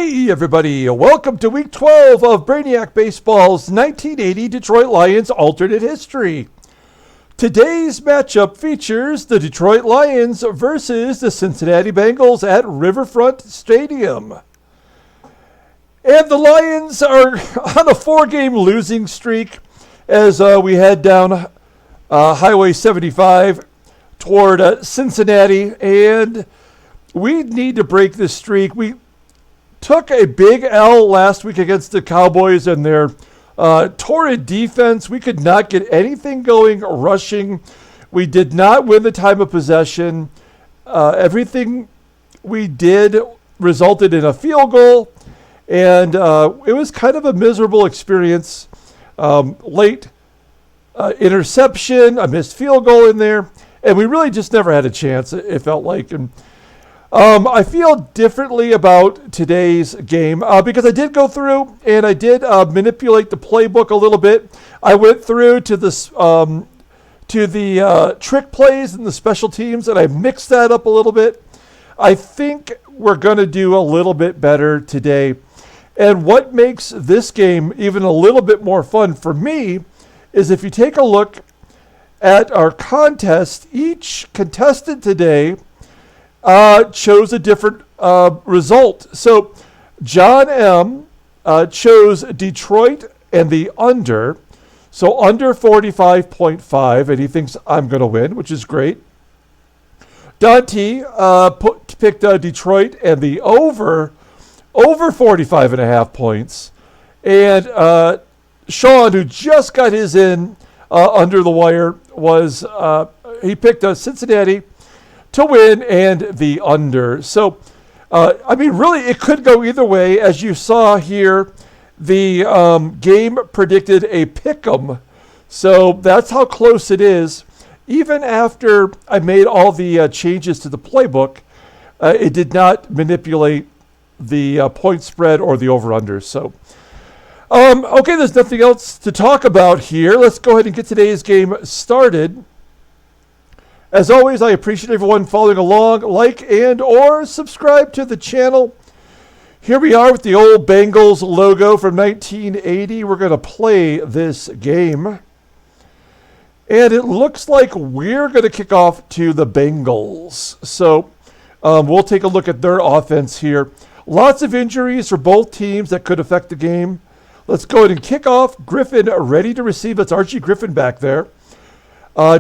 Hey everybody, welcome to week 12 of Brainiac Baseball's 1980 Detroit Lions alternate history. Today's matchup features the Detroit Lions versus the Cincinnati Bengals at Riverfront Stadium. And the Lions are on a 4-game losing streak as we head down Highway 75 toward Cincinnati, and we need to break this streak. We took a big L last week against the Cowboys and their torrid defense. We could not get anything going rushing. We did not win the time of possession. Everything we did resulted in a field goal, and it was kind of a miserable experience. Late interception, a missed field goal in there, and we really just never had a chance, it felt like. And I feel differently about today's game because I did go through and I did manipulate the playbook a little bit. I went through to this to the trick plays and the special teams, and I mixed that up a little bit. I think we're going to do a little bit better today. And what makes this game even a little bit more fun for me is if you take a look at our contest, each contestant today chose a different result. So John M. chose Detroit and the under. So under 45.5, and he thinks I'm going to win, which is great. Dante picked Detroit and the over 45.5 points. And Sean, who just got his in under the wire, he picked Cincinnati to win and the under. So, really, it could go either way. As you saw here, the game predicted a pick'em. So that's how close it is. Even after I made all the changes to the playbook, it did not manipulate the point spread or the over-under. So, okay, there's nothing else to talk about here. Let's go ahead and get today's game started. As always, I appreciate everyone following along. Like and or subscribe to the channel. Here we are with the old Bengals logo from 1980. We're going to play this game. And it looks like we're going to kick off to the Bengals. So we'll take a look at their offense here. Lots of injuries for both teams that could affect the game. Let's go ahead and kick off. Griffin ready to receive. That's Archie Griffin back there.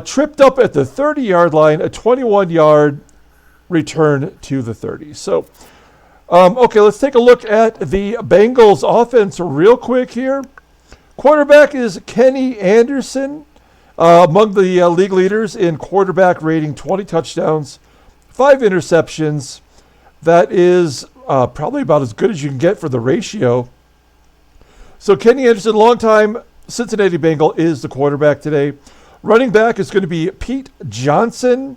Tripped up at the 30-yard line, a 21-yard return to the 30. So, okay, let's take a look at the Bengals offense real quick here. Quarterback is Kenny Anderson, among the league leaders in quarterback rating, 20 touchdowns, 5 interceptions. That is probably about as good as you can get for the ratio. So Kenny Anderson, longtime Cincinnati Bengal, is the quarterback today. Running back is going to be Pete Johnson,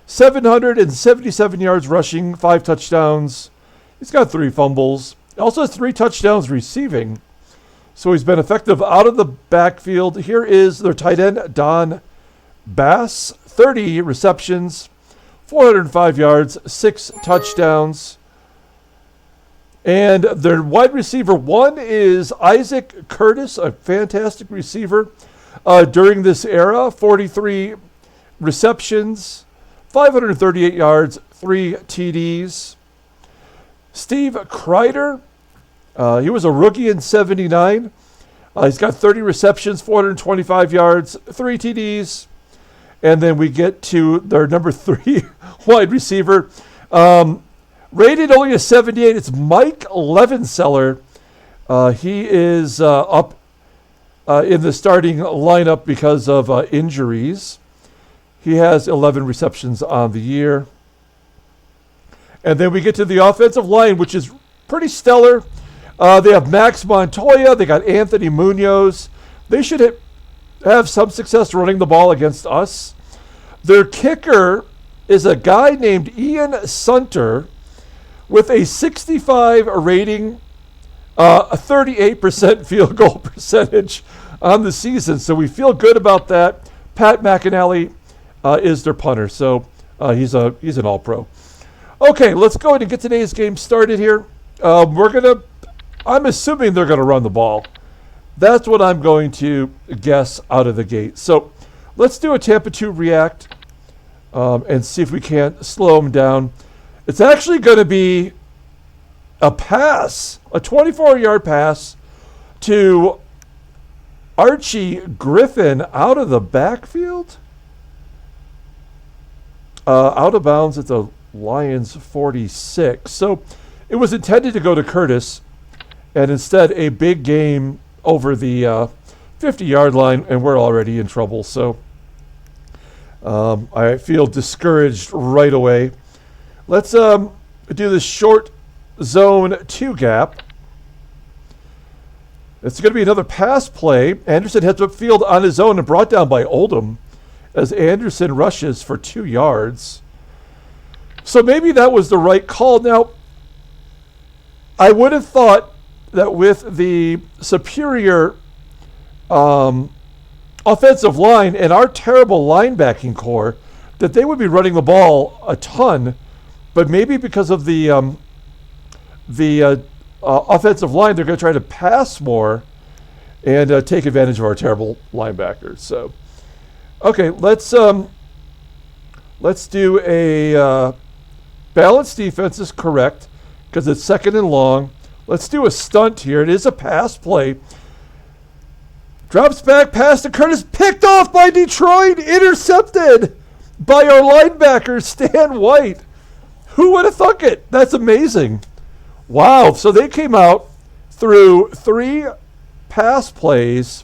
777 yards rushing, 5 touchdowns. He's got 3 fumbles. He also has 3 touchdowns receiving. So he's been effective out of the backfield. Here is their tight end, Don Bass, 30 receptions, 405 yards, 6 touchdowns. And their wide receiver 1 is Isaac Curtis, a fantastic receiver. During this era, 43 receptions, 538 yards, 3 TDs. Steve Kreider, he was a rookie in 79. He's got 30 receptions, 425 yards, 3 TDs. And then we get to their number 3 wide receiver. Rated only a 78. It's Mike Levenseller. He is up in the starting lineup because of injuries. He has 11 receptions on the year. And then we get to the offensive line, which is pretty stellar. They have Max Montoya. They got Anthony Munoz. They should have some success running the ball against us. Their kicker is a guy named Ian Sunter with a 65 rating, a 38% field goal percentage on the season. So we feel good about that. Pat McAnally is their punter. So he's an all-pro. Okay, let's go ahead and get today's game started here. I'm assuming they're gonna run the ball. That's what I'm going to guess out of the gate. So let's do a Tampa 2 react and see if we can't slow them down. It's actually going to be a pass, a 24-yard pass to Archie Griffin out of the backfield. Out of bounds at the Lions 46. So it was intended to go to Curtis, and instead a big game over the 50-yard line, and we're already in trouble. So I feel discouraged right away. Let's do this short zone 2 gap. It's going to be another pass play. Anderson heads upfield on his own and brought down by Oldham as Anderson rushes for 2 yards. So maybe that was the right call. Now, I would have thought that with the superior offensive line and our terrible linebacking core, that they would be running the ball a ton, but maybe because of the offensive line, they're going to try to pass more and take advantage of our terrible linebackers. So, okay, let's do a balanced defense is correct because it's second and long. Let's do a stunt here. It is a pass play. Drops back, pass to Curtis, picked off by Detroit, intercepted by our linebacker, Stan White. Who would have thunk it? That's amazing. Wow. So they came out through 3 pass plays,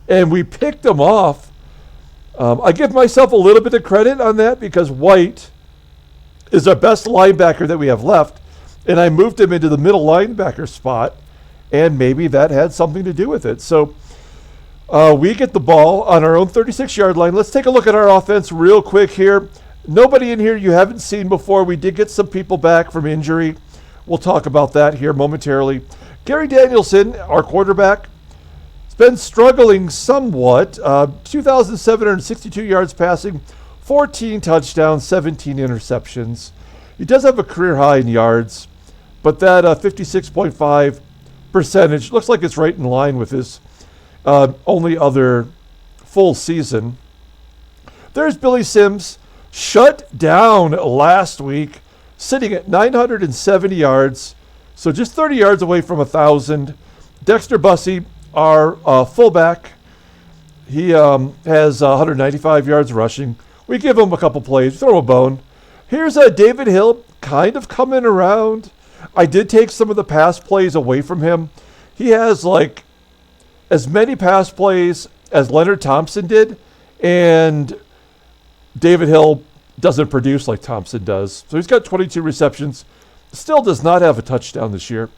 and we picked them off. I give myself a little bit of credit on that because White is our best linebacker that we have left, and I moved him into the middle linebacker spot, and maybe that had something to do with it. So we get the ball on our own 36-yard line. Let's take a look at our offense real quick here. Nobody in here you haven't seen before. We did get some people back from injury. We'll talk about that here momentarily. Gary Danielson, our quarterback, has been struggling somewhat. 2,762 yards passing, 14 touchdowns, 17 interceptions. He does have a career high in yards, but that 56.5 percentage looks like it's right in line with his only other full season. There's Billy Sims, shut down last week, sitting at 970 yards, so just 30 yards away from 1,000. Dexter Bussey, our fullback, he has 195 yards rushing. We give him a couple plays, throw a bone. Here's David Hill, kind of coming around. I did take some of the pass plays away from him. He has like as many pass plays as Leonard Thompson did, and David Hill doesn't produce like Thompson does. So he's got 22 receptions. Still does not have a touchdown this year.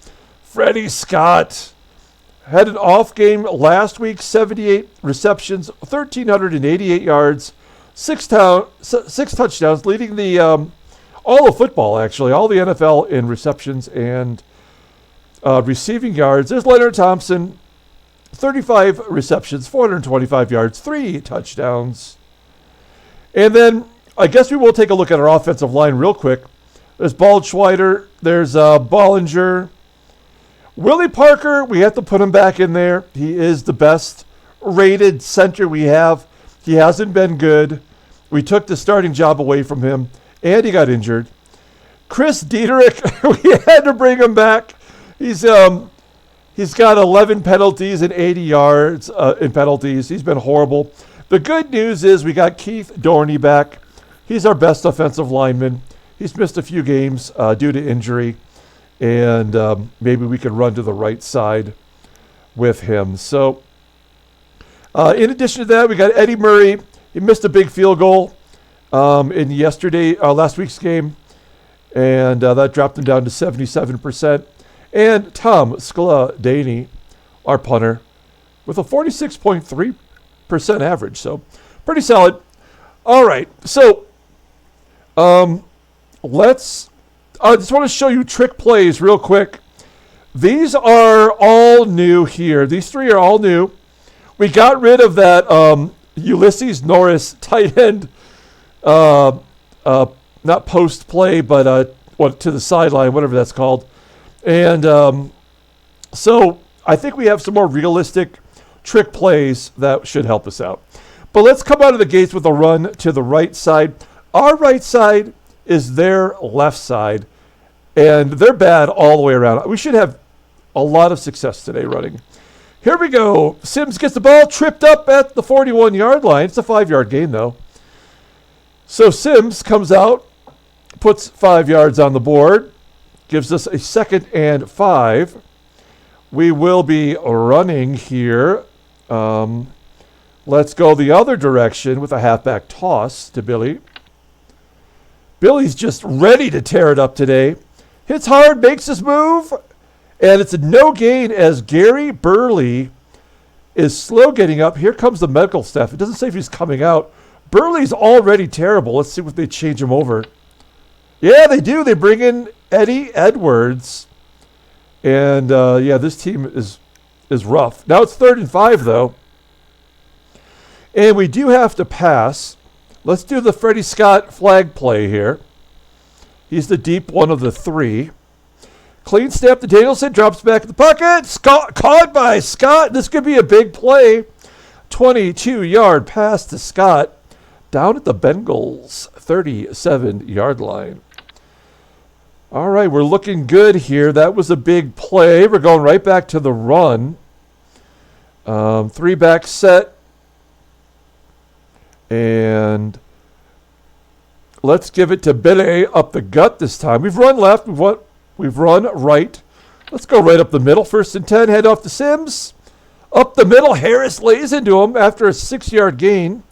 Freddie Scott had an off game last week, 78 receptions, 1,388 yards, 6 touchdowns, leading the all of football, actually, all the NFL in receptions and receiving yards. There's Leonard Thompson, 35 receptions, 425 yards, 3 touchdowns. And then I guess we will take a look at our offensive line real quick. There's Baldschweider. There's Bollinger. Willie Parker, we have to put him back in there. He is the best rated center we have. He hasn't been good. We took the starting job away from him, and he got injured. Chris Dieterich, we had to bring him back. He's got 11 penalties and 80 yards in penalties. He's been horrible. The good news is we got Keith Dorney back. He's our best offensive lineman. He's missed a few games due to injury, and maybe we can run to the right side with him. So in addition to that, we got Eddie Murray. He missed a big field goal in last week's game, and that dropped him down to 77%. And Tom Skladany, our punter, with a 46.3% average. So pretty solid. All right. So I just want to show you trick plays real quick. These are all new here. These 3 are all new. We got rid of that Ulysses Norris tight end, not post play, but to the sideline, whatever that's called. And so I think we have some more realistic trick plays that should help us out. But let's come out of the gates with a run to the right side. Our right side is their left side, and they're bad all the way around. We should have a lot of success today running. Here we go. Sims gets the ball tripped up at the 41-yard line. It's a 5-yard gain, though. So Sims comes out, puts 5 yards on the board, gives us a 2nd and 5. We will be running here. Let's go the other direction with a halfback toss to Billy. Billy's just ready to tear it up today. Hits hard, makes his move, and it's a no gain as Gary Burley is slow getting up. Here comes the medical staff. It doesn't say if he's coming out. Burley's already terrible. Let's see if they change him over. Yeah, they do. They bring in Eddie Edwards. And, yeah, this team is rough. Now it's 3rd and 5, though. And we do have to pass. Let's do the Freddie Scott flag play here. He's the deep one of the 3. Clean snap to Danielson. Drops back in the pocket. Scott, caught by Scott. This could be a big play. 22-yard pass to Scott. Down at the Bengals 37-yard line. All right, we're looking good here. That was a big play. We're going right back to the run. 3-back set. And let's give it to Billy up the gut this time. We've run left. We've run right. Let's go right up the middle. 1st and 10. Head off to Sims. Up the middle. Harris lays into him after a 6-yard gain.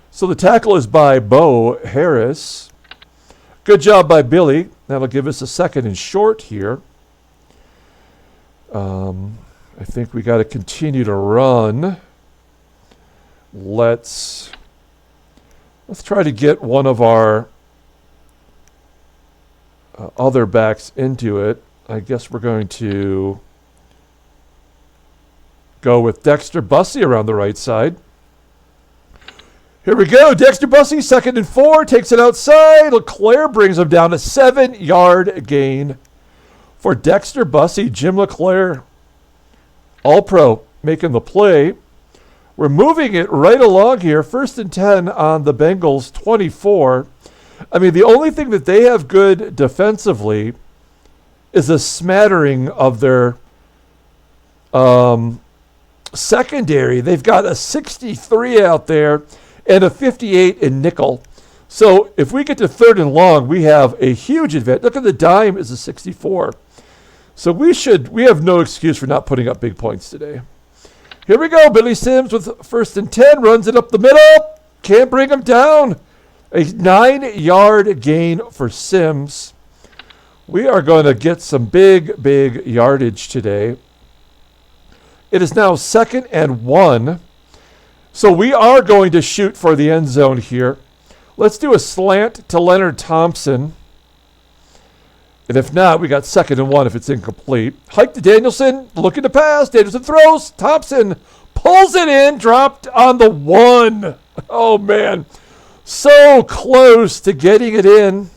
So the tackle is by Bo Harris. Good job by Billy. That'll give us a 2nd and short here. I think we got to continue to run. Let's try to get one of our other backs into it. I guess we're going to go with Dexter Bussey around the right side. Here we go. Dexter Bussey, 2nd and 4, takes it outside. LeClaire brings him down a 7-yard gain for Dexter Bussey. Jim LeClaire, All-Pro, making the play. We're moving it right along here. 1st and 10 on the Bengals 24. I mean, the only thing that they have good defensively is a smattering of their secondary. They've got a 63 out there and a 58 in nickel. So if we get to 3rd and long, we have a huge advantage. Look at the dime is a 64. So we have no excuse for not putting up big points today. Here we go. Billy Sims with 1st and 10, runs it up the middle. Can't bring him down. A 9-yard gain for Sims. We are going to get some big yardage today. It is now 2nd and 1. So we are going to shoot for the end zone here. Let's do a slant to Leonard Thompson. And if not, we got 2nd and 1 if it's incomplete. Hike to Danielson, looking to pass. Danielson throws. Thompson pulls it in, dropped on the 1. Oh, man. So close to getting it in.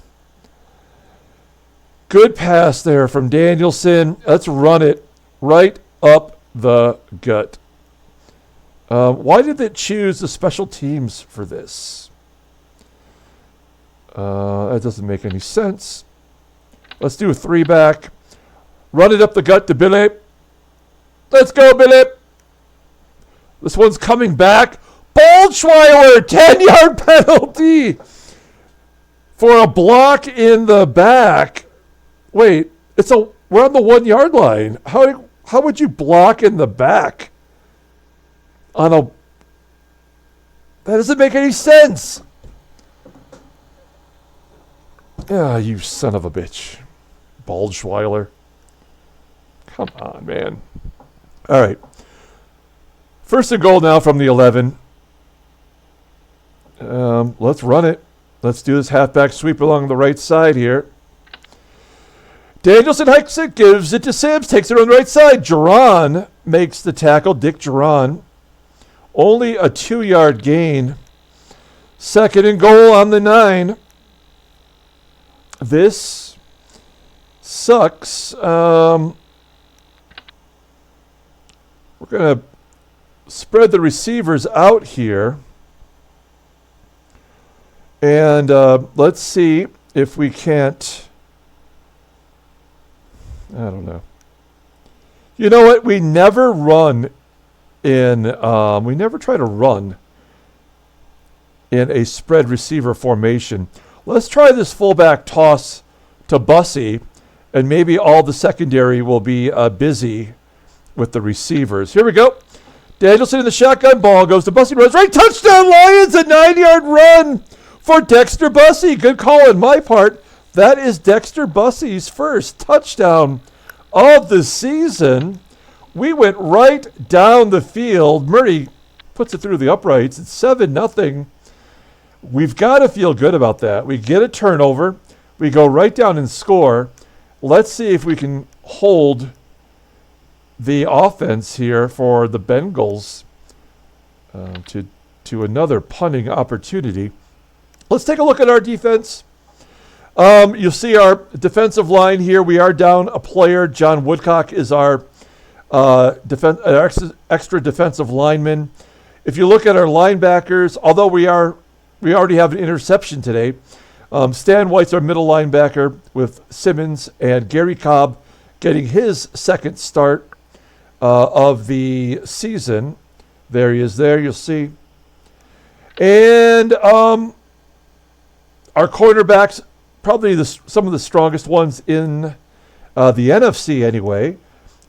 Good pass there from Danielson. Let's run it right up the gut. Why did it choose the special teams for this? That doesn't make any sense. Let's do a 3-back. Run it up the gut to Billy. Let's go, Billy. This one's coming back. Boldschweiler, 10-yard penalty for a block in the back. Wait, we're on the 1-yard line. How would you block in the back? That doesn't make any sense. Ah, you son of a bitch. Boldschweiler. Come on, man. All right. 1st and goal now from the 11. Let's run it. Let's do this halfback sweep along the right side here. Danielson hikes it, gives it to Sims, takes it on the right side. Geron makes the tackle. Dick Geron. Only a 2-yard gain. 2nd and goal on the 9. This sucks. We're going to spread the receivers out here. And let's see if we can't. I don't know. You know what? We never run in. We never try to run in a spread receiver formation. Let's try this fullback toss to Bussey, and maybe all the secondary will be busy with the receivers. Here we go. Danielson in the shotgun, ball goes to Bussey, runs right, touchdown Lions, a 9-yard run for Dexter Bussey. Good call on my part. That is Dexter Bussey's first touchdown of the season. We went right down the field. Murray puts it through the uprights. It's 7-0. We've got to feel good about that. We get a turnover. We go right down and score. Let's see if we can hold the offense here for the Bengals to another punting opportunity. Let's take a look at our defense. You'll see our defensive line here. We are down a player. John Woodcock is our extra defensive lineman. If you look at our linebackers, although we already have an interception today, Stan White's our middle linebacker with Simmons and Gary Cobb getting his second start of the season. There he is there, you'll see. And our cornerbacks, probably some of the strongest ones in the NFC anyway.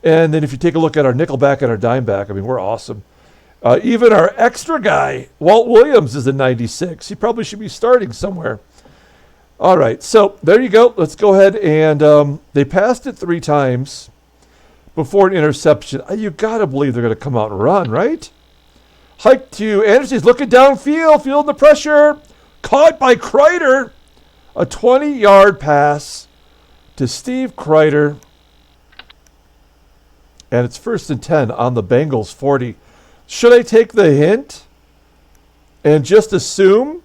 And then if you take a look at our nickelback and our dimeback, I mean, we're awesome. Even our extra guy, Walt Williams, is a 96. He probably should be starting somewhere. All right, so there you go. Let's go ahead and they passed it 3 times before an interception. You got to believe they're going to come out and run, right? Hike to Anderson. He's looking downfield, feeling the pressure. Caught by Kreider. A 20-yard pass to Steve Kreider. And it's 1st and 10 on the Bengals 40. Should I take the hint and just assume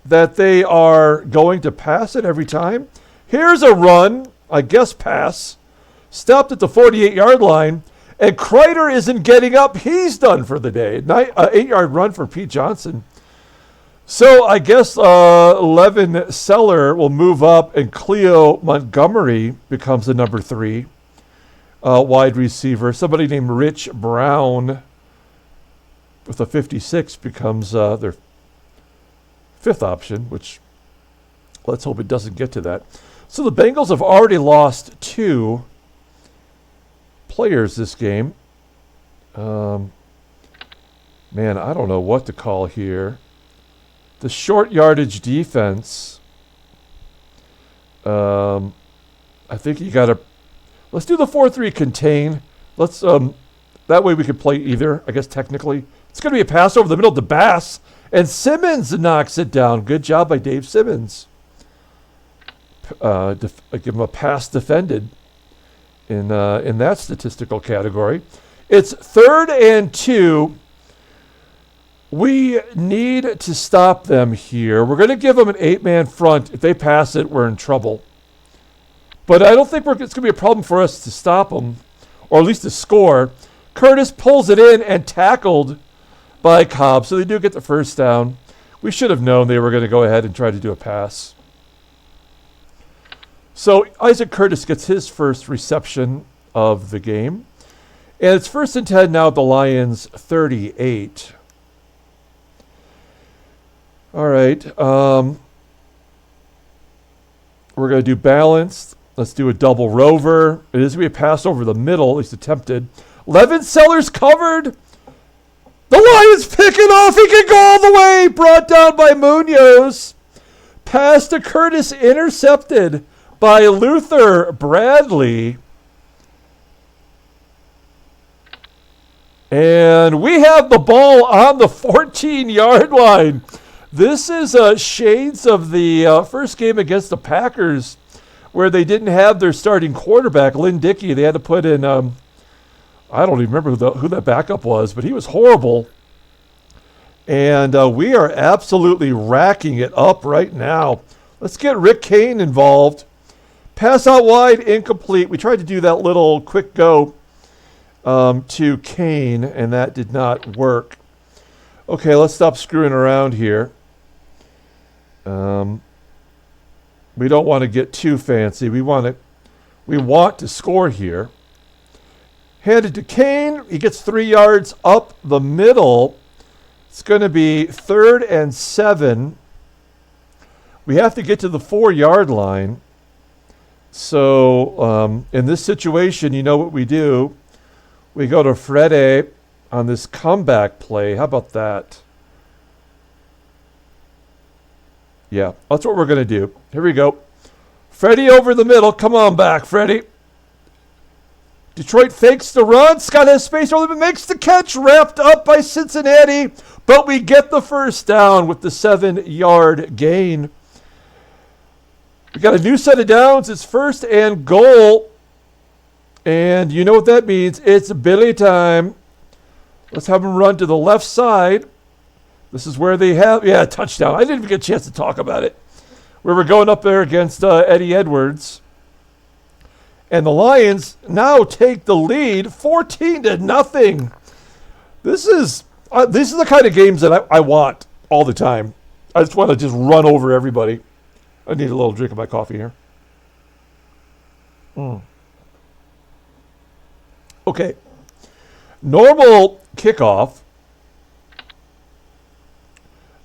that they are going to pass it every time? Here's a run, I guess pass. Stopped at the 48-yard line, and Kreider isn't getting up. He's done for the day. 8-yard run for Pete Johnson. So I guess Levin Seller will move up, and Cleo Montgomery becomes the number 3 wide receiver. Somebody named Rich Brown with a 56 becomes their 5th option, which let's hope it doesn't get to that. So the Bengals have already lost 2 players this game. Man, I don't know what to call here. The short yardage defense. I think you got to. Let's do the 4-3 contain. Let's that way we could play either. I guess technically it's going to be a pass over the middle to Bass, and Simmons knocks it down. Good job by Dave Simmons. Give him a pass defended in that statistical category. It's 3rd and 2. We need to stop them here. We're going to give them an 8-man front. If they pass it, we're in trouble. But I don't think it's going to be a problem for us to stop them, or at least to score. Curtis pulls it in and tackled by Cobb, so they do get the first down. We should have known they were going to go ahead and try to do a pass. So Isaac Curtis gets his first reception of the game. And it's 1st and 10 now at the Lions 38. All right. We're going to do balanced. Let's do a double rover. It is going to be a pass over the middle, at least attempted. Levin Sellers covered. The Lions pick it off. He can go all the way. Brought down by Munoz. Pass to Curtis intercepted by Luther Bradley. And we have the ball on the 14-yard line. This is shades of the first game against the Packers, where they didn't have their starting quarterback, Lynn Dickey. They had to put in, I don't even remember who that backup was, but he was horrible. And we are absolutely racking it up right now. Let's get Rick Kane involved. Pass out wide, incomplete. We tried to do that little quick go to Kane, and that did not work. Okay, let's stop screwing around here. We don't want to get too fancy. We want to score here. Handed to Kane. He gets 3 yards up the middle. It's going to be 3rd and 7. We have to get to the 4-yard line. So in this situation, you know what we do. We go to Freddie on this comeback play. How about that? Yeah, that's what we're going to do. Here we go. Freddie over the middle. Come on back, Freddie. Detroit fakes the run. Scott has space early, but makes the catch. Wrapped up by Cincinnati. But we get the first down with the 7-yard gain. We got a new set of downs. It's 1st and goal. And you know what that means. It's Billy time. Let's have him run to the left side. This is where they have, touchdown. I didn't even get a chance to talk about it. We were going up there against Eddie Edwards. And the Lions now take the lead 14-0. This is the kind of games that I want all the time. I just want to just run over everybody. I need a little drink of my coffee here. Okay. Normal kickoff.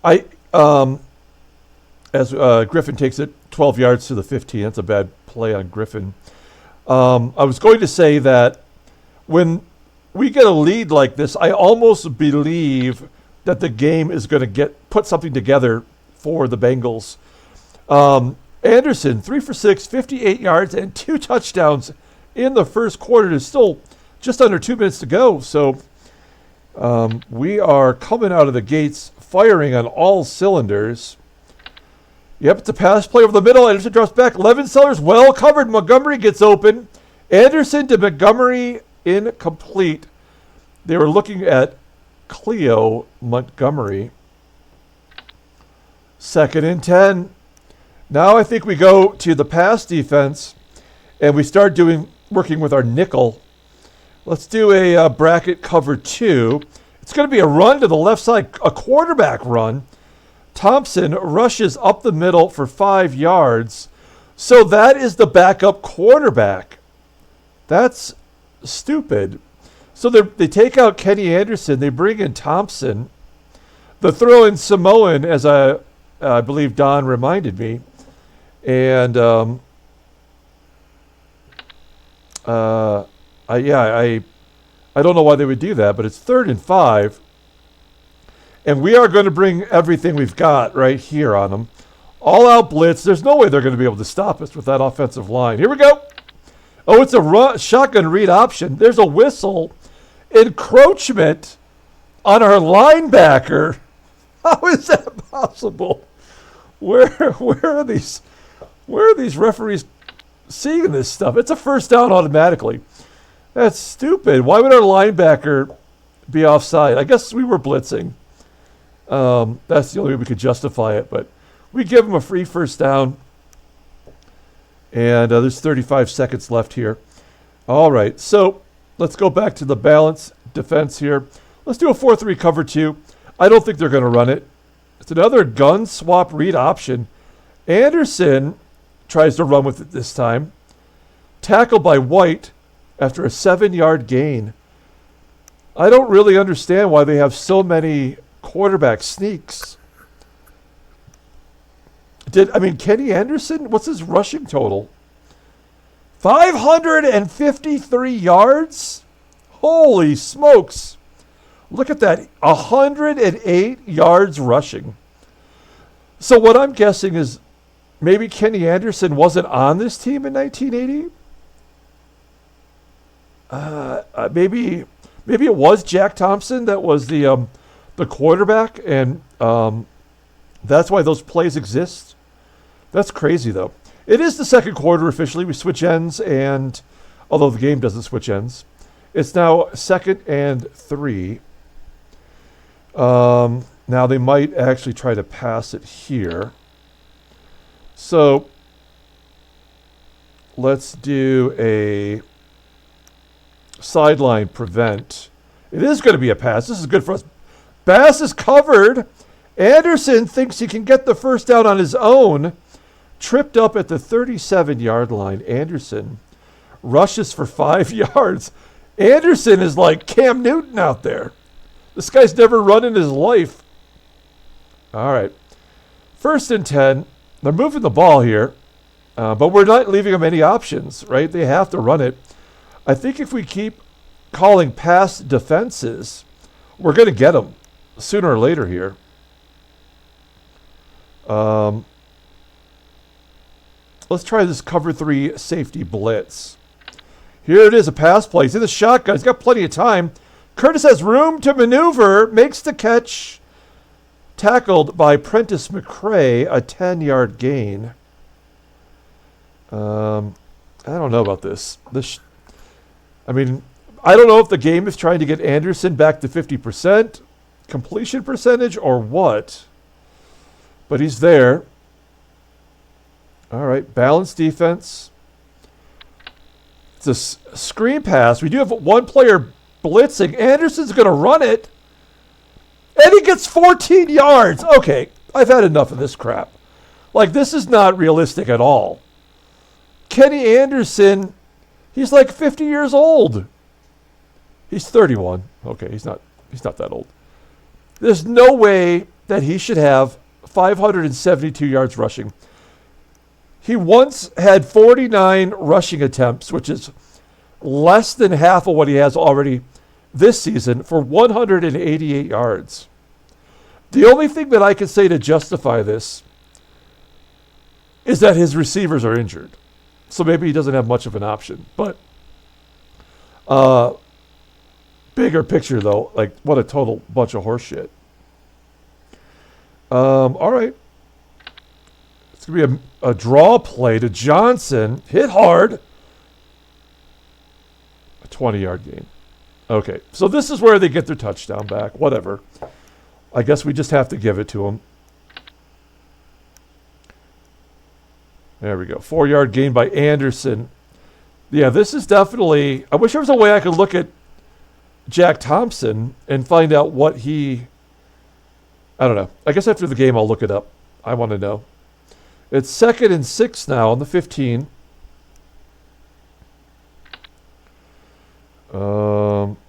As Griffin takes it 12 yards to the 15. That's a bad play on Griffin. I was going to say that when we get a lead like this, I almost believe that the game is going to put something together for the Bengals. Anderson, 3 for 6, 58 yards, and 2 touchdowns in the first quarter. There's still just under 2 minutes to go. So we are coming out of the gates firing on all cylinders. Yep, it's a pass play over the middle. Anderson drops back. Levin Sellers well covered. Montgomery gets open. Anderson to Montgomery, incomplete. They were looking at Cleo Montgomery. 2nd and 10. Now I think we go to the pass defense and we start working with our nickel. Let's do a bracket cover 2. It's going to be a run to the left side, a quarterback run. Thompson rushes up the middle for 5 yards. So that is the backup quarterback. That's stupid. So they take out Kenny Anderson. They bring in Thompson. They throw in Samoan, as I believe Don reminded me. And I don't know why they would do that, but it's 3rd and 5. And we are going to bring everything we've got right here on them. All out blitz. There's no way they're going to be able to stop us with that offensive line. Here we go. Oh, it's a shotgun read option. There's a whistle. Encroachment on our linebacker. How is that possible? Where are these referees seeing this stuff? It's a first down automatically. That's stupid. Why would our linebacker be offside? I guess we were blitzing. That's the only way we could justify it. But we give them a free first down. And there's 35 seconds left here. All right, so let's go back to the balance defense here. Let's do a 4-3 cover 2. I don't think they're going to run it. It's another gun swap read option. Anderson tries to run with it this time. Tackled by White after a 7-yard gain. I don't really understand why they have so many quarterback sneaks. Kenny Anderson, what's his rushing total? 553 yards? Holy smokes. Look at that. 108 yards rushing. So what I'm guessing is maybe Kenny Anderson wasn't on this team in 1980? Maybe it was Jack Thompson that was the quarterback, and that's why those plays exist. That's crazy, though. It is the second quarter officially. We switch ends, and although the game doesn't switch ends, it's now 2nd and 3. Now they might actually try to pass it here. So Let's do a sideline prevent. It is going to be a pass. This is good for us. Bass is covered. Anderson thinks he can get the first down on his own. Tripped up at the 37-yard line. Anderson rushes for 5 yards. Anderson is like Cam Newton out there. This guy's never run in his life. All right. 1st and 10. They're moving the ball here, but we're not leaving them any options, right? They have to run it. I think if we keep calling pass defenses, we're going to get them sooner or later here. Let's try this cover 3 safety blitz. Here it is, a pass play. He's in the shotgun. He's got plenty of time. Curtis has room to maneuver, makes the catch. Tackled by Prentice McCray, a 10-yard gain. I don't know about this. I mean, I don't know if the game is trying to get Anderson back to 50% completion percentage or what. But he's there. All right, balanced defense. It's a screen pass. We do have one player blitzing. Anderson's going to run it. And he gets 14 yards. Okay, I've had enough of this crap. Like, this is not realistic at all. Kenny Anderson, he's like 50 years old. He's 31. Okay, he's not that old. There's no way that he should have 572 yards rushing. He once had 49 rushing attempts, which is less than half of what he has already this season, for 188 yards. The only thing that I can say to justify this is that his receivers are injured. So maybe he doesn't have much of an option. But bigger picture, though, like, what a total bunch of horse shit. All right. It's going to be a draw play to Johnson. Hit hard. A 20-yard gain. Okay, so this is where they get their touchdown back. Whatever. I guess we just have to give it to them. There we go. 4-yard gain by Anderson. Yeah, this is definitely... I wish there was a way I could look at Jack Thompson and find out what he... I don't know. I guess after the game I'll look it up. I want to know. It's 2nd and 6 now on the 15.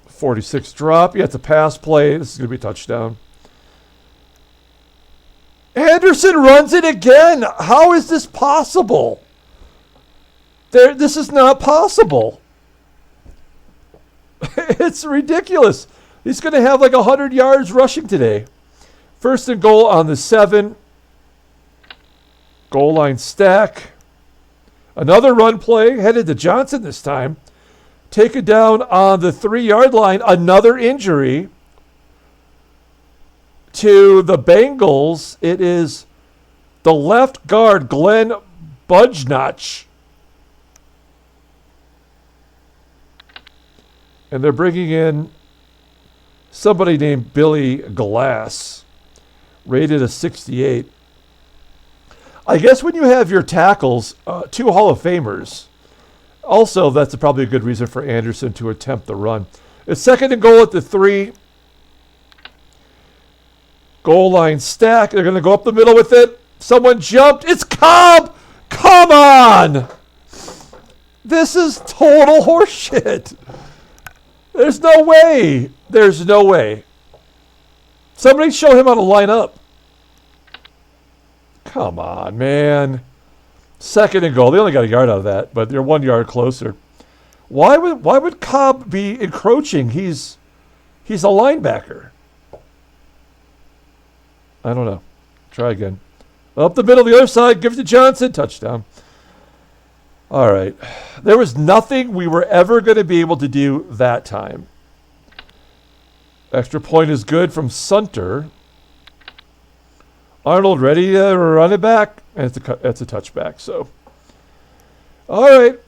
46 drop. Yeah, it's a pass play. This is going to be a touchdown. Anderson runs it again. How is this possible? This is not possible. It's ridiculous. He's going to have like 100 yards rushing today. 1st and goal on the 7. Goal line stack. Another run play. Headed to Johnson this time. Taken down on the 3-yard line. Another injury to the Bengals. It is the left guard, Glenn Budgenach. And they're bringing in somebody named Billy Glass, rated a 68. I guess when you have your tackles, 2 Hall of Famers, also that's probably a good reason for Anderson to attempt the run. It's 2nd and goal at the 3. Goal line stack. They're going to go up the middle with it. Someone jumped. It's Cobb. Come on. This is total horseshit. There's no way. There's no way. Somebody show him how to line up. Come on, man. 2nd and goal. They only got a yard out of that, but they're 1 yard closer. Why would Cobb be encroaching? He's a linebacker. I don't know. Try again. Up the middle, the other side. Give it to Johnson. Touchdown. All right. There was nothing we were ever going to be able to do that time. Extra point is good from Sunter. Arnold ready to run it back. And it's a touchback. So, all right.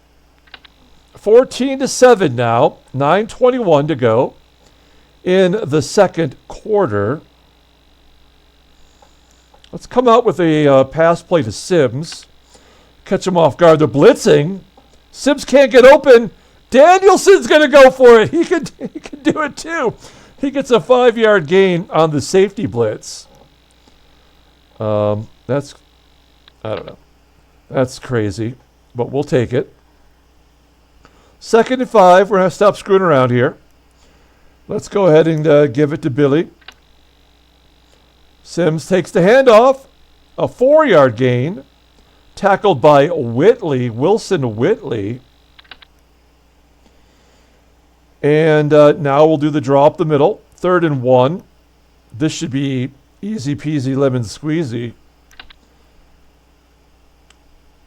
14-7 now. 9:21 to go in the 2nd quarter. Let's come out with a pass play to Sims. Catch him off guard. They're blitzing. Sims can't get open. Danielson's going to go for it. He can do it too. He gets a 5-yard gain on the safety blitz. That's, I don't know. That's crazy, but we'll take it. 2nd and 5. We're going to stop screwing around here. Let's go ahead and give it to Billy. Sims takes the handoff. A 4-yard gain. Tackled by Whitley, Wilson Whitley. And now we'll do the draw up the middle. 3rd and 1. This should be easy peasy lemon squeezy.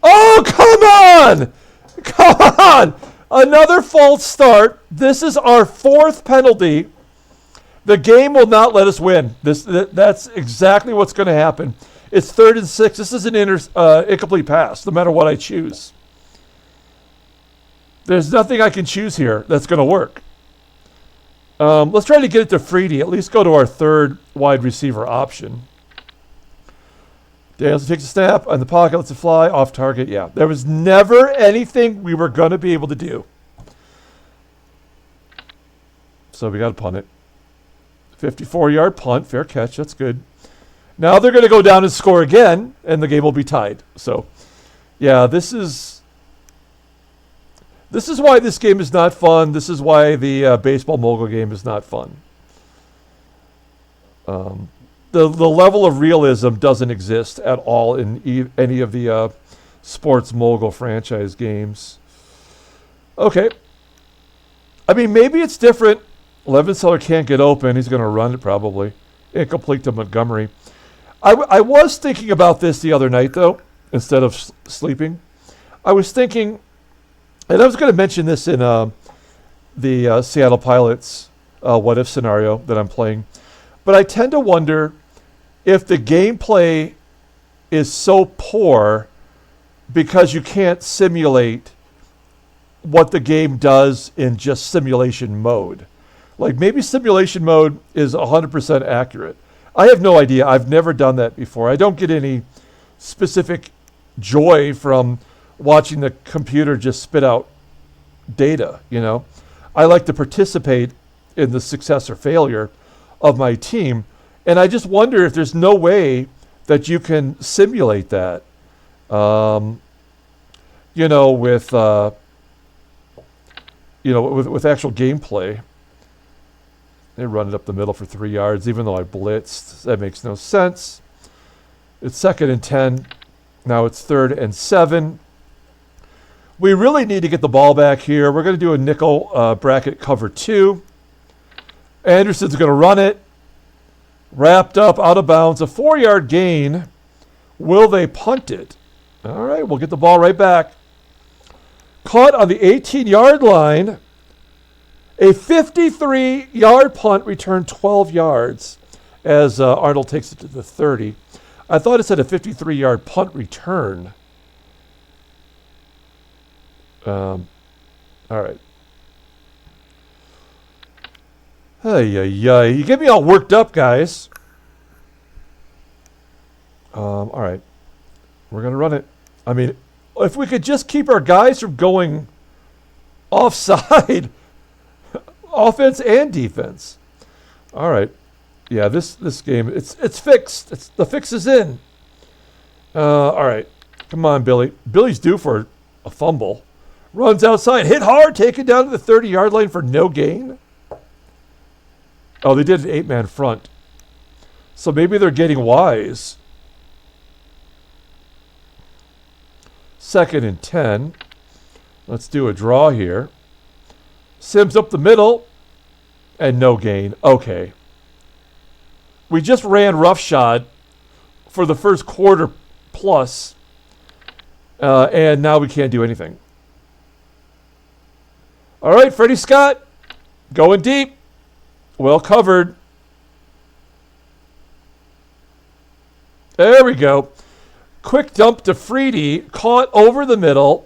Oh, come on! Come on! Another false start. This is our 4th penalty. The game will not let us win. That's exactly what's going to happen. It's 3rd and 6. This is an incomplete pass, no matter what I choose. There's nothing I can choose here that's going to work. Let's try to get it to Freedy. At least go to our 3rd wide receiver option. Danielson takes a snap in the pocket, lets it fly, off target. Yeah, there was never anything we were going to be able to do. So we got to punt it. 54-yard punt, fair catch. That's good. Now they're going to go down and score again, and the game will be tied. So, yeah, this is why this game is not fun. This is why the baseball mogul game is not fun. The level of realism doesn't exist at all in any of the sports mogul franchise games. Okay. I mean, maybe it's different. Levenseller can't get open. He's going to run it probably. Incomplete to Montgomery. I was thinking about this the other night, though, instead of sleeping. I was thinking, and I was going to mention this in the Seattle Pilots what-if scenario that I'm playing. But I tend to wonder if the gameplay is so poor because you can't simulate what the game does in just simulation mode. Like maybe simulation mode is 100% accurate. I have no idea. I've never done that before. I don't get any specific joy from watching the computer just spit out data, you know. I like to participate in the success or failure of my team. And I just wonder if there's no way that you can simulate that, you know, with actual gameplay. They run it up the middle for 3 yards, even though I blitzed. That makes no sense. It's 2nd and 10. Now it's 3rd and 7. We really need to get the ball back here. We're going to do a nickel bracket cover 2. Anderson's going to run it. Wrapped up, out of bounds. A 4-yard gain. Will they punt it? All right, we'll get the ball right back. Caught on the 18-yard line. A 53-yard punt returned 12 yards as Arnold takes it to the 30. I thought it said a 53-yard punt return. All right. You get me all worked up, guys. All right. We're going to run it. I mean, if we could just keep our guys from going offside, offense and defense. All right. Yeah, this game, it's fixed. The fix is in. All right. Come on, Billy. Billy's due for a fumble. Runs outside. Hit hard. Taken down to the 30-yard line for no gain. Oh, they did an 8-man front. So maybe they're getting wise. 2nd and 10. Let's do a draw here. Sims up the middle. And no gain. Okay. We just ran roughshod for the first quarter plus. And now we can't do anything. All right, Freddie Scott. Going deep. Well covered. There we go. Quick dump to Freedy. Caught over the middle.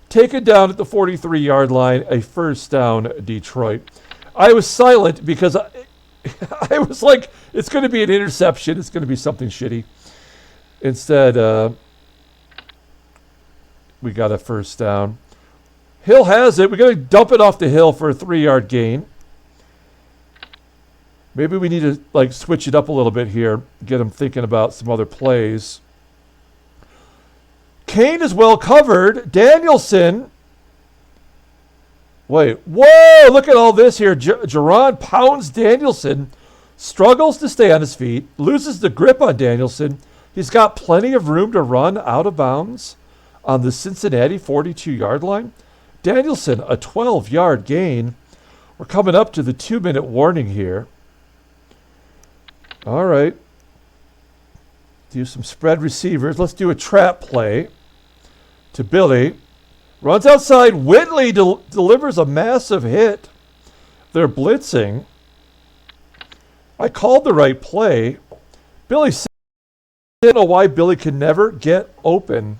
Taken down at the 43-yard line. A first down, Detroit. I was silent because I was like, it's going to be an interception. It's going to be something shitty. Instead, we got a first down. Hill has it. We're going to dump it off the hill for a 3-yard gain. Maybe we need to like switch it up a little bit here. Get him thinking about some other plays. Kane is well covered. Danielson. Wait. Whoa! Look at all this here. Jerron pounds Danielson. Struggles to stay on his feet. Loses the grip on Danielson. He's got plenty of room to run out of bounds on the Cincinnati 42-yard line. Danielson, a 12-yard gain. We're coming up to the 2-minute warning here. All right. Do some spread receivers. Let's do a trap play to Billy. Runs outside. Whitley delivers a massive hit. They're blitzing. I called the right play. Billy said, I don't know why Billy can never get open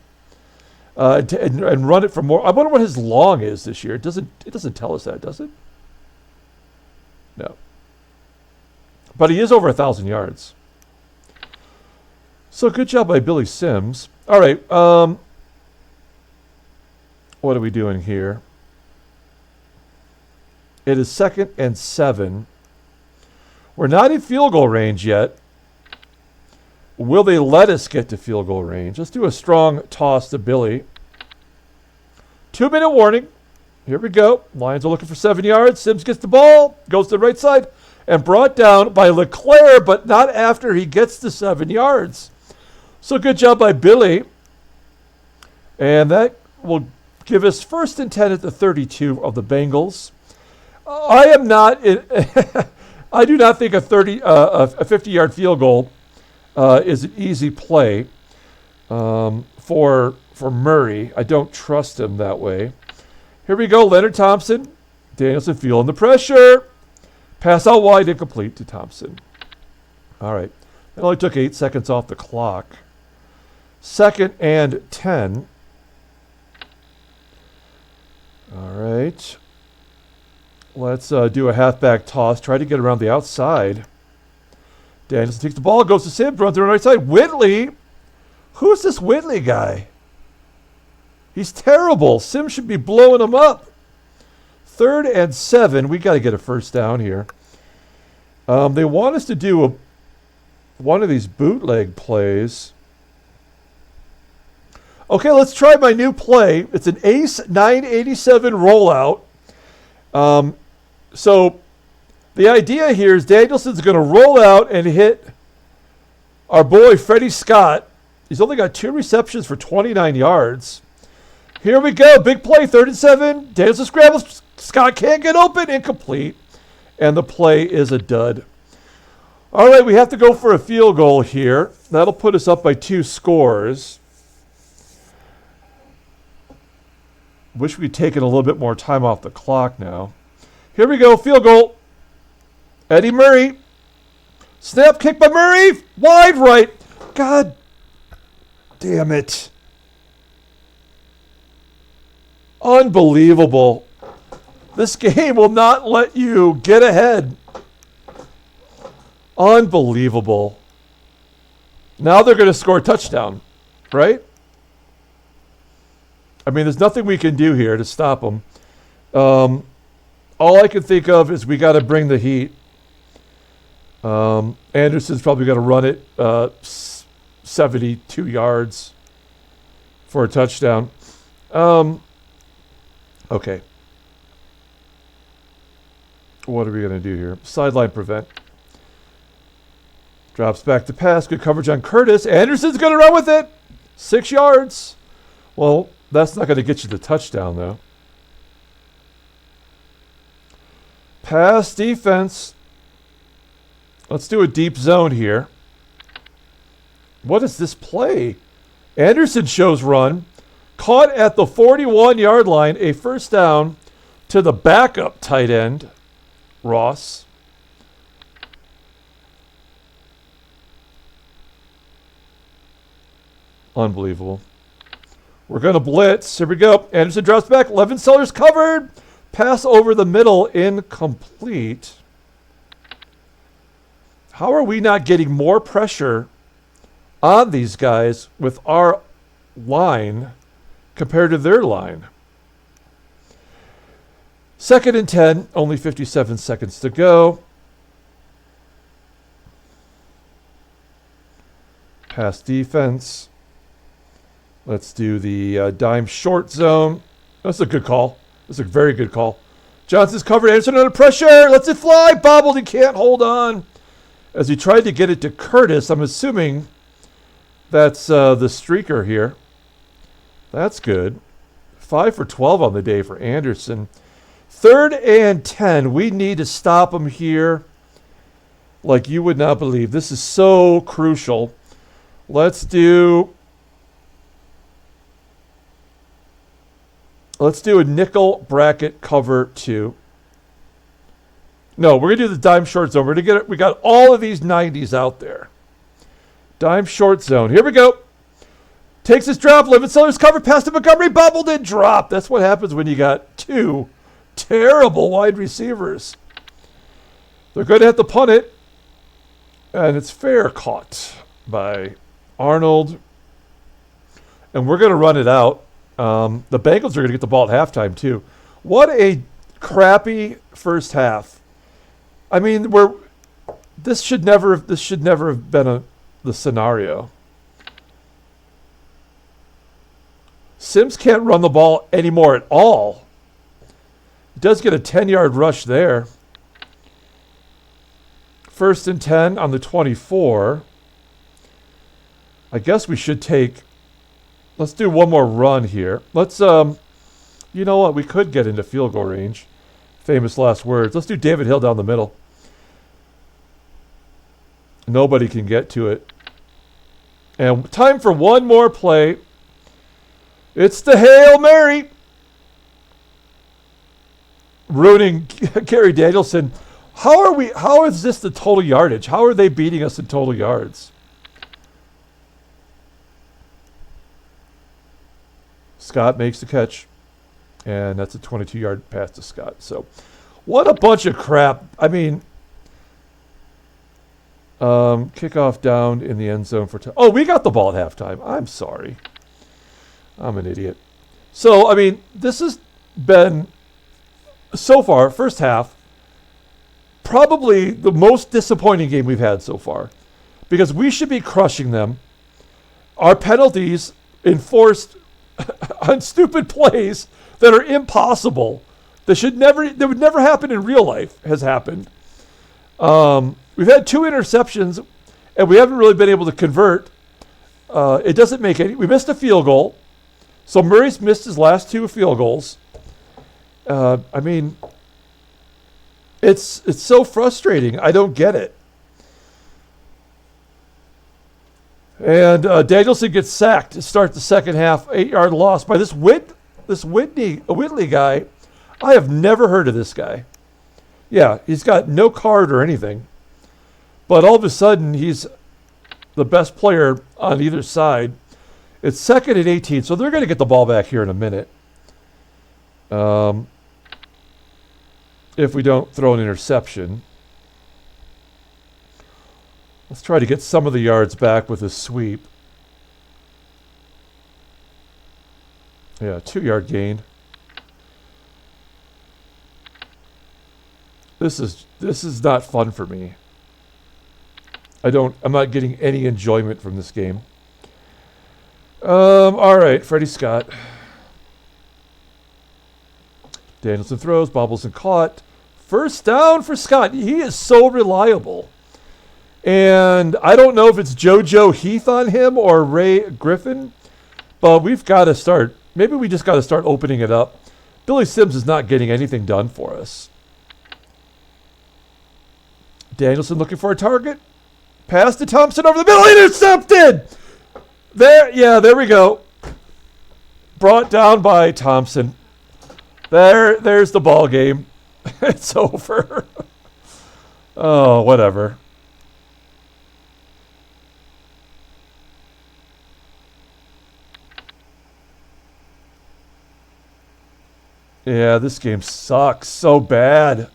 and run it for more. I wonder what his long is this year. It doesn't tell us that, does it? No. But he is over 1,000 yards. So good job by Billy Sims. All right. What are we doing here? It is 2nd and 7. We're not in field goal range yet. Will they let us get to field goal range? Let's do a strong toss to Billy. 2-minute warning. Here we go. Lions are looking for 7 yards. Sims gets the ball, goes to the right side, and brought down by LeClaire, but not after he gets to 7 yards. So good job by Billy. And that will give us 1st and 10 at the 32 of the Bengals. I am not... I do not think a 50-yard field goal is an easy play for Murray. I don't trust him that way. Here we go. Leonard Thompson. Danielson feeling the pressure. Pass out wide, incomplete to Thompson. All right. It only took 8 seconds off the clock. 2nd and 10. All right. Let's do a halfback toss. Try to get around the outside. Danielson takes the ball, goes to Sims, runs to the right side. Whitley. Who's this Whitley guy? He's terrible. Sims should be blowing him up. 3rd and 7. We got to get a first down here. They want us to do one of these bootleg plays. Okay, let's try my new play. It's an Ace 987 rollout. So the idea here is Danielson's going to roll out and hit our boy Freddie Scott. He's only got 2 receptions for 29 yards. Here we go. Big play, 3rd and 7. Danielson scrambles. Scott can't get open. Incomplete. And the play is a dud. All right, we have to go for a field goal here. That'll put us up by 2 scores. Wish we'd taken a little bit more time off the clock now. Here we go, field goal. Eddie Murray. Snap kick by Murray. Wide right. God damn it. Unbelievable. This game will not let you get ahead. Unbelievable. Now they're going to score a touchdown, right? I mean, there's nothing we can do here to stop them. All I can think of is we got to bring the heat. Anderson's probably going to run it 72 yards for a touchdown. Okay. What are we going to do here? Sideline prevent. Drops back to pass. Good coverage on Curtis. Anderson's going to run with it. 6 yards. Well, that's not going to get you the touchdown, though. Pass defense. Let's do a deep zone here. What is this play? Anderson shows run. Caught at the 41-yard line. A first down to the backup tight end, Ross. Unbelievable. We're going to blitz. Here we go. Anderson drops back. Levin Sellers covered. Pass over the middle. Incomplete. How are we not getting more pressure on these guys with our line compared to their line. 2nd and 10, only 57 seconds to go. Pass defense. Let's do the dime short zone. That's a good call. That's a very good call. Johnson's covered. Anderson under pressure. Lets it fly. Bobbled. He can't hold on. As he tried to get it to Curtis, I'm assuming that's the streaker here. That's good. 5 for 12 on the day for Anderson. 3rd and 10. We need to stop him here like you would not believe. This is so crucial. Let's do a nickel bracket cover 2. No, we're going to do the dime short zone. We got all of these 90s out there. Dime short zone. Here we go. Takes his drop. Levenseller's cover. Pass to Montgomery. Bobbled and dropped. That's what happens when you got 2 terrible wide receivers. They're going to have to punt it. And it's fair caught by Arnold. And we're going to run it out. The Bengals are going to get the ball at halftime, too. What a crappy first half. I mean, this should never have been the scenario. Sims can't run the ball anymore at all. He does get a 10-yard rush there. 1st and 10 on the 24. I guess we should let's do one more run here. Let's, you know what? We could get into field goal range. Famous last words. Let's do David Hill down the middle. Nobody can get to it. And time for one more play. It's the Hail Mary. Ruining Gary Danielson. How is this the total yardage? How are they beating us in total yards? Scott makes the catch. And that's a 22-yard pass to Scott. So, what a bunch of crap. I mean, kickoff down in the end zone for time. Oh, we got the ball at halftime. I'm sorry. I'm an idiot. So, I mean, this has been, so far, first half, probably the most disappointing game we've had so far. Because we should be crushing them. Our penalties enforced on stupid plays that are impossible, that would never happen in real life, has happened. We've had 2 interceptions, and we haven't really been able to convert. It doesn't make any. We missed a field goal, so Murray's missed his last 2 field goals. I mean, it's so frustrating. I don't get it. And Danielson gets sacked to start the second half, 8-yard loss by this Whitley guy. I have never heard of this guy. Yeah, he's got no card or anything. But all of a sudden, he's the best player on either side. It's 2nd and 18, so they're going to get the ball back here in a minute. If we don't throw an interception. Let's try to get some of the yards back with a sweep. Yeah, 2-yard gain. This is not fun for me. I'm not getting any enjoyment from this game. All right, Freddie Scott. Danielson throws, bobbles and caught. First down for Scott. He is so reliable. And I don't know if it's JoJo Heath on him or Ray Griffin, but we've got to start. Maybe we just got to start opening it up. Billy Sims is not getting anything done for us. Danielson looking for a target. Pass to Thompson over the middle. Intercepted! There we go. Brought down by Thompson. There's the ball game. It's over. Oh, whatever. Yeah, this game sucks so bad.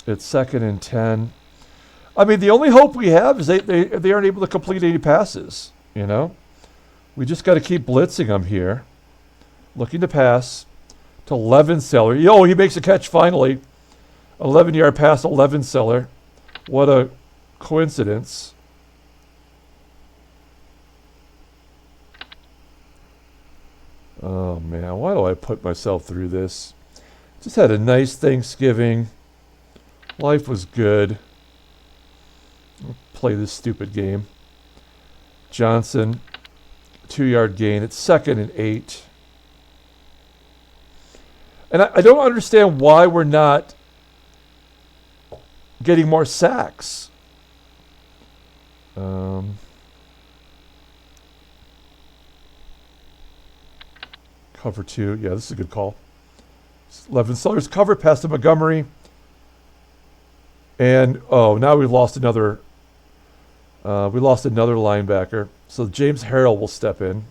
It's 2nd and 10. I mean, the only hope we have is they aren't able to complete any passes, you know? We just got to keep blitzing him here. Looking to pass to Levenseller. Oh, he makes a catch finally. 11-yard pass to Levenseller. What a coincidence. Oh, man. Why do I put myself through this? Just had a nice Thanksgiving. Life was good. I'll play this stupid game. Johnson, 2-yard gain. It's 2nd and 8. And I don't understand why we're not getting more sacks. Cover 2. Yeah, this is a good call. Levenseller's cover pass to Montgomery. And, oh, now we've lost another. We lost another linebacker. So James Harrell will step in.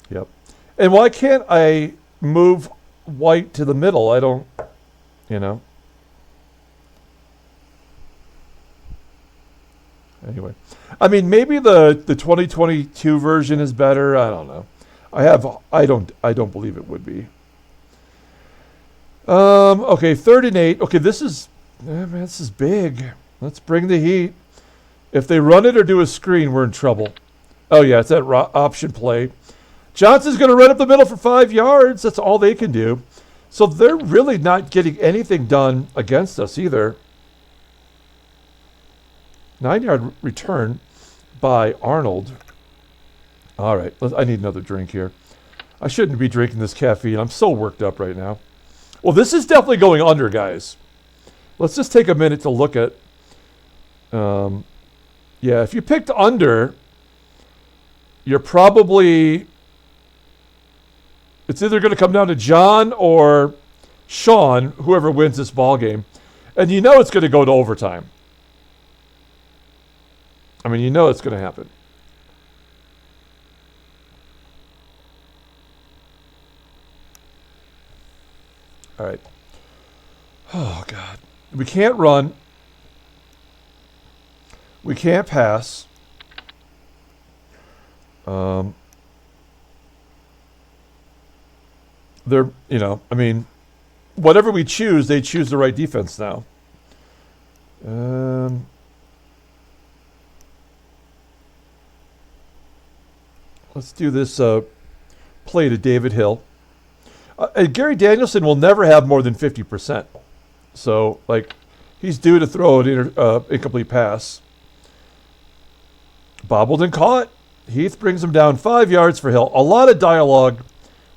Yep. And why can't I move White to the middle? I don't, you know. Anyway. I mean, maybe the 2022 version is better. I don't know. I don't believe it would be. Okay, 3rd and 8. Okay, this is big. Let's bring the heat. If they run it or do a screen, we're in trouble. Oh, yeah, it's that option play. Johnson's going to run up the middle for 5 yards. That's all they can do. So they're really not getting anything done against us either. 9-yard return by Arnold. All right, I need another drink here. I shouldn't be drinking this caffeine. I'm so worked up right now. Well, this is definitely going under, guys. Let's just take a minute to look at. Yeah, if you picked under, you're probably. It's either going to come down to John or Sean, whoever wins this ball game, and you know it's going to go to overtime. I mean, you know it's going to happen. All right. Oh, God. We can't run. We can't pass. They're, I mean, whatever we choose, they choose the right defense now. Let's do this play to David Hill. Gary Danielson will never have more than 50%. So, he's due to throw an incomplete pass. Bobbled and caught. Heath brings him down 5 yards for Hill. A lot of dialogue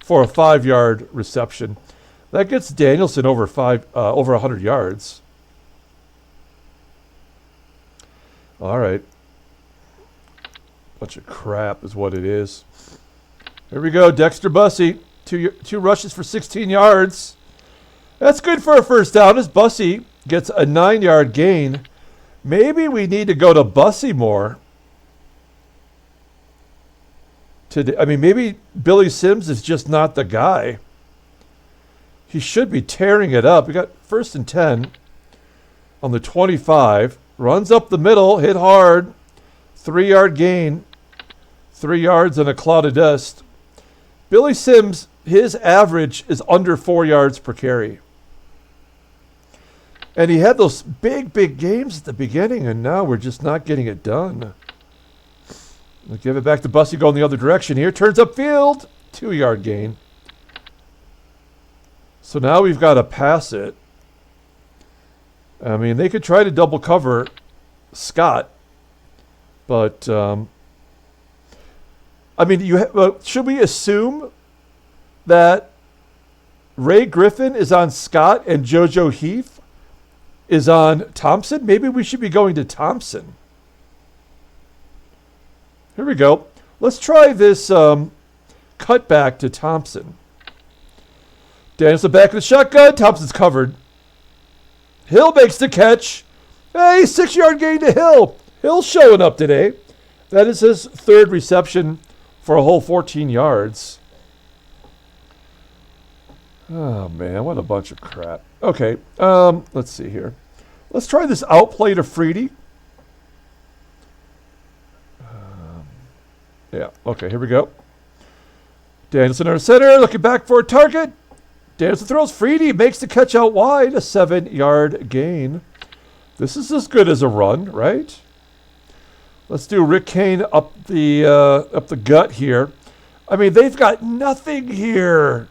for a 5-yard reception. That gets Danielson over 100 yards. All right. Bunch of crap is what it is. Here we go. Dexter Bussey. Two rushes for 16 yards. That's good for a first down as Bussey gets a 9-yard gain. Maybe we need to go to Bussey more. Maybe Billy Sims is just not the guy. He should be tearing it up. We got 1st and 10 on the 25. Runs up the middle, hit hard. 3-yard gain. 3 yards and a cloud of dust. Billy Sims, his average is under 4 yards per carry. And he had those big games at the beginning, and now we're just not getting it done. We'll give it back to Bussey going the other direction here. Turns upfield. 2-yard gain. So now we've got to pass it. I mean, they could try to double cover Scott. But, should we assume that Ray Griffin is on Scott and JoJo Heath is on Thompson? Maybe we should be going to Thompson. Here we go. Let's try this cut back to Thompson. Danielson back in the shotgun. Thompson's covered. Hill makes the catch. Hey, 6-yard gain to Hill. Hill's showing up today. That is his 3rd reception for a whole 14 yards. Oh, man, what a bunch of crap. Okay, let's see here. Let's try this outplay to Freedy. Yeah, okay, here we go. Danielson under center, looking back for a target. Danielson throws. Freedy makes the catch out wide, a 7-yard gain. This is as good as a run, right? Let's do Rick Kane up the gut here. I mean, they've got nothing here.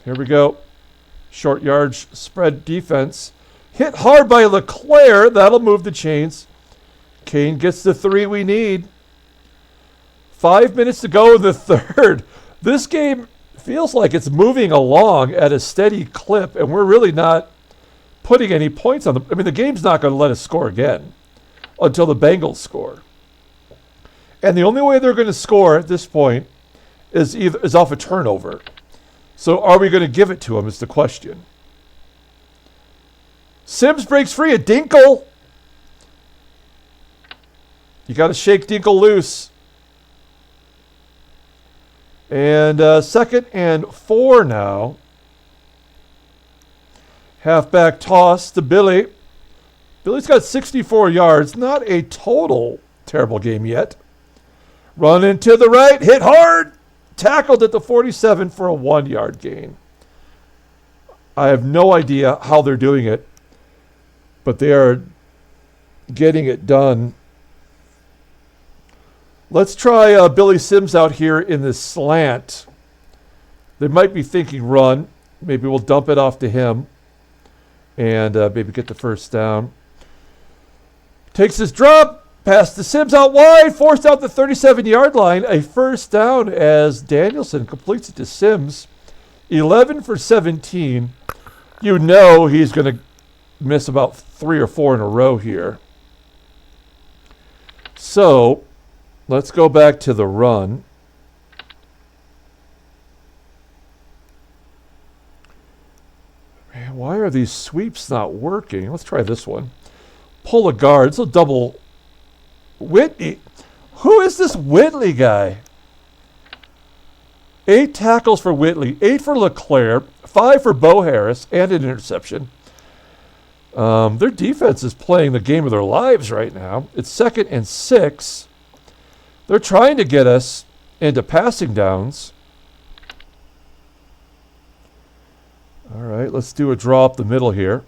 Here we go. Short yardage spread defense. Hit hard by LeClaire. That'll move the chains. Kane gets the 3 we need. 5 minutes to go in the third. This game feels like it's moving along at a steady clip, and we're really not putting any points on them. I mean, the game's not going to let us score again until the Bengals score. And the only way they're going to score at this point is off a turnover. So are we going to give it to them is the question. Sims breaks free. A Dinkle. You got to shake Dinkle loose. And 2nd and 4 now. Halfback toss to Billy. Billy's got 64 yards. Not a total terrible game yet. Run into the right. Hit hard. Tackled at the 47 for a 1-yard gain. I have no idea how they're doing it, but they are getting it done. Let's try Billy Sims out here in this slant. They might be thinking run. Maybe we'll dump it off to him and maybe get the first down. Takes his drop. Pass to Sims out wide. Forced out the 37-yard line. A first down as Danielson completes it to Sims. 11 for 17. You know he's going to miss about 3 or 4 in a row here. So let's go back to the run. Man, why are these sweeps not working? Let's try this one. Pull a guard. It's a double. Whitney. Who is this Whitley guy? 8 tackles for Whitley, 8 for LeClaire, 5 for Bo Harris, and an interception. Their defense is playing the game of their lives right now. It's 2nd and 6. They're trying to get us into passing downs. All right, let's do a draw up the middle here.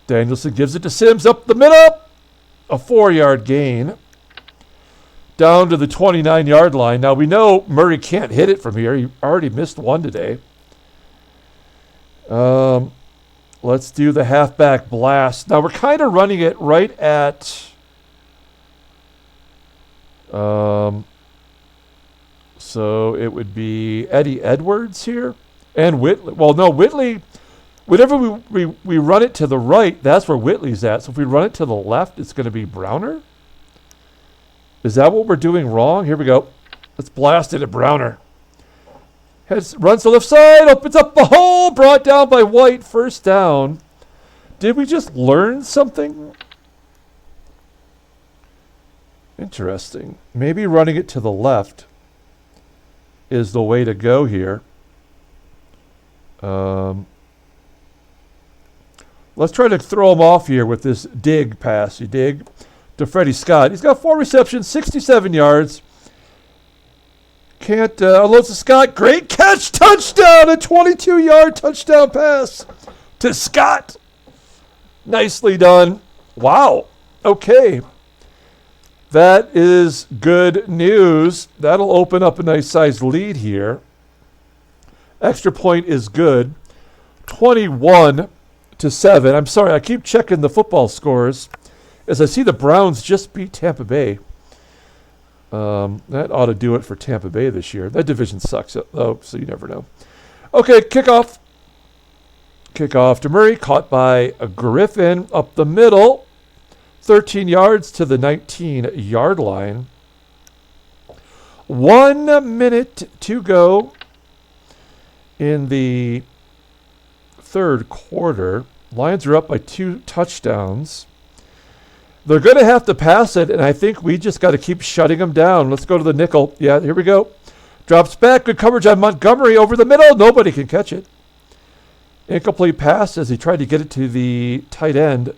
Danielson gives it to Sims up the middle. A 4-yard gain. Down to the 29-yard line. Now we know Murray can't hit it from here. He already missed one today. Let's do the halfback blast. Now we're kind of running it right at... so it would be Eddie Edwards here. And Whitley. Well, no, Whitley... Whenever we run it to the right, that's where Whitley's at. So if we run it to the left, it's going to be Browner? Is that what we're doing wrong? Here we go. Let's blast it at Browner. Runs to the left side, opens up the hole, brought down by White, first down. Did we just learn something? Interesting. Maybe running it to the left is the way to go here. Let's try to throw him off here with this dig pass. You dig to Freddie Scott. He's got 4 receptions, 67 yards. Can't unloads to Scott. Great catch, touchdown, a 22-yard touchdown pass to Scott. Nicely done. Wow. Okay. That is good news. That'll open up a nice sized lead here. Extra point is good. 21-7. I'm sorry, I keep checking the football scores as I see the Browns just beat Tampa Bay. That ought to do it for Tampa Bay this year. That division sucks, though, so you never know. Okay, kickoff. Kickoff to Murray, caught by a Griffin up the middle. 13 yards to the 19-yard line. 1 minute to go in the third quarter. Lions are up by 2 touchdowns. They're going to have to pass it, and I think we just got to keep shutting them down. Let's go to the nickel. Yeah, here we go. Drops back. Good coverage on Montgomery over the middle. Nobody can catch it. Incomplete pass as he tried to get it to the tight end.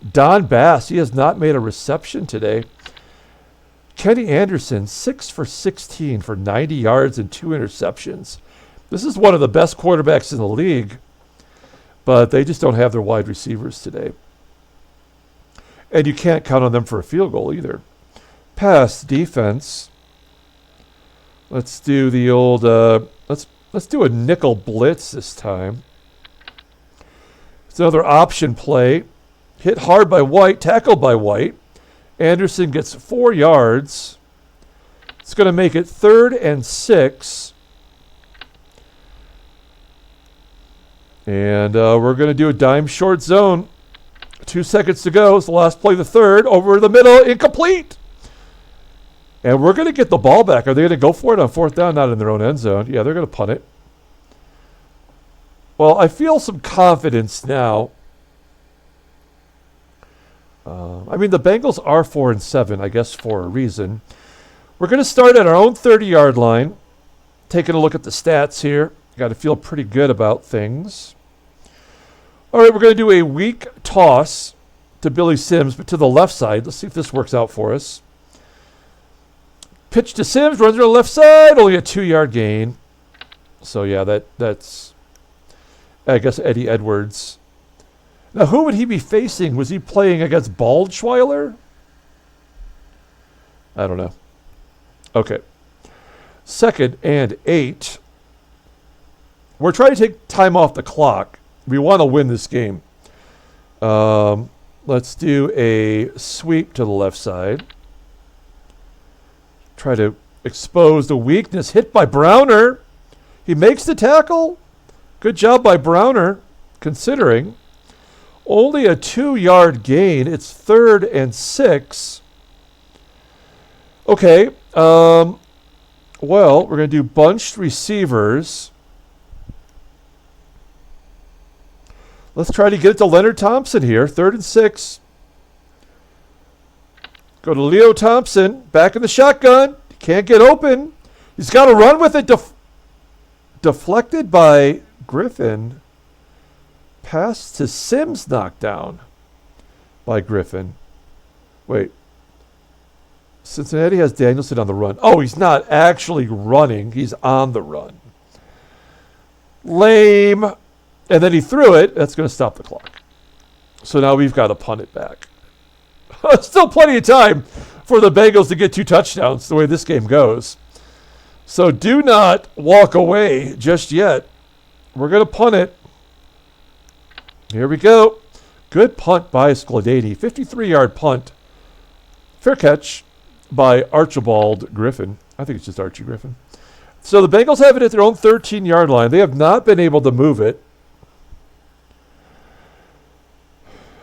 Don Bass, he has not made a reception today. Kenny Anderson, 6 for 16 for 90 yards and 2 interceptions. This is one of the best quarterbacks in the league, but they just don't have their wide receivers today. And you can't count on them for a field goal either. Pass defense. Let's do the old, let's do a nickel blitz this time. It's another option play. Hit hard by White, tackled by White. Anderson gets 4 yards. It's going to make it 3rd and 6. And we're going to do a dime short zone. 2 seconds to go. It's the last play of the third. Over the middle, incomplete. And we're going to get the ball back. Are they going to go for it on 4th down? Not in their own end zone. Yeah, they're going to punt it. Well, I feel some confidence now. I mean, the Bengals are 4-7, I guess, for a reason. We're going to start at our own 30-yard line. Taking a look at the stats here. Got to feel pretty good about things. All right, we're going to do a weak toss to Billy Sims, but to the left side. Let's see if this works out for us. Pitch to Sims, runs to the left side, only a 2-yard gain. So, yeah, that's, I guess, Eddie Edwards. Now, who would he be facing? Was he playing against Baldschweiler? I don't know. Okay. 2nd and 8. We're trying to take time off the clock. We want to win this game. Let's do a sweep to the left side. Try to expose the weakness. Hit by Browner. He makes the tackle. Good job by Browner, considering. Only a 2-yard gain. It's 3rd and 6. Okay. Well, we're going to do bunched receivers. Let's try to get it to Leonard Thompson here. 3rd and 6. Go to Leo Thompson. Back in the shotgun. Can't get open. He's got to run with it. Deflected by Griffin. Pass to Sims, knocked down by Griffin. Wait. Cincinnati has Danielson on the run. Oh, he's not actually running. He's on the run. Lame. And then he threw it. That's going to stop the clock. So now we've got to punt it back. Still plenty of time for the Bengals to get 2 touchdowns the way this game goes. So do not walk away just yet. We're going to punt it. Here we go. Good punt by Skladany. 53-yard punt. Fair catch by Archibald Griffin. I think it's just Archie Griffin. So the Bengals have it at their own 13-yard line. They have not been able to move it.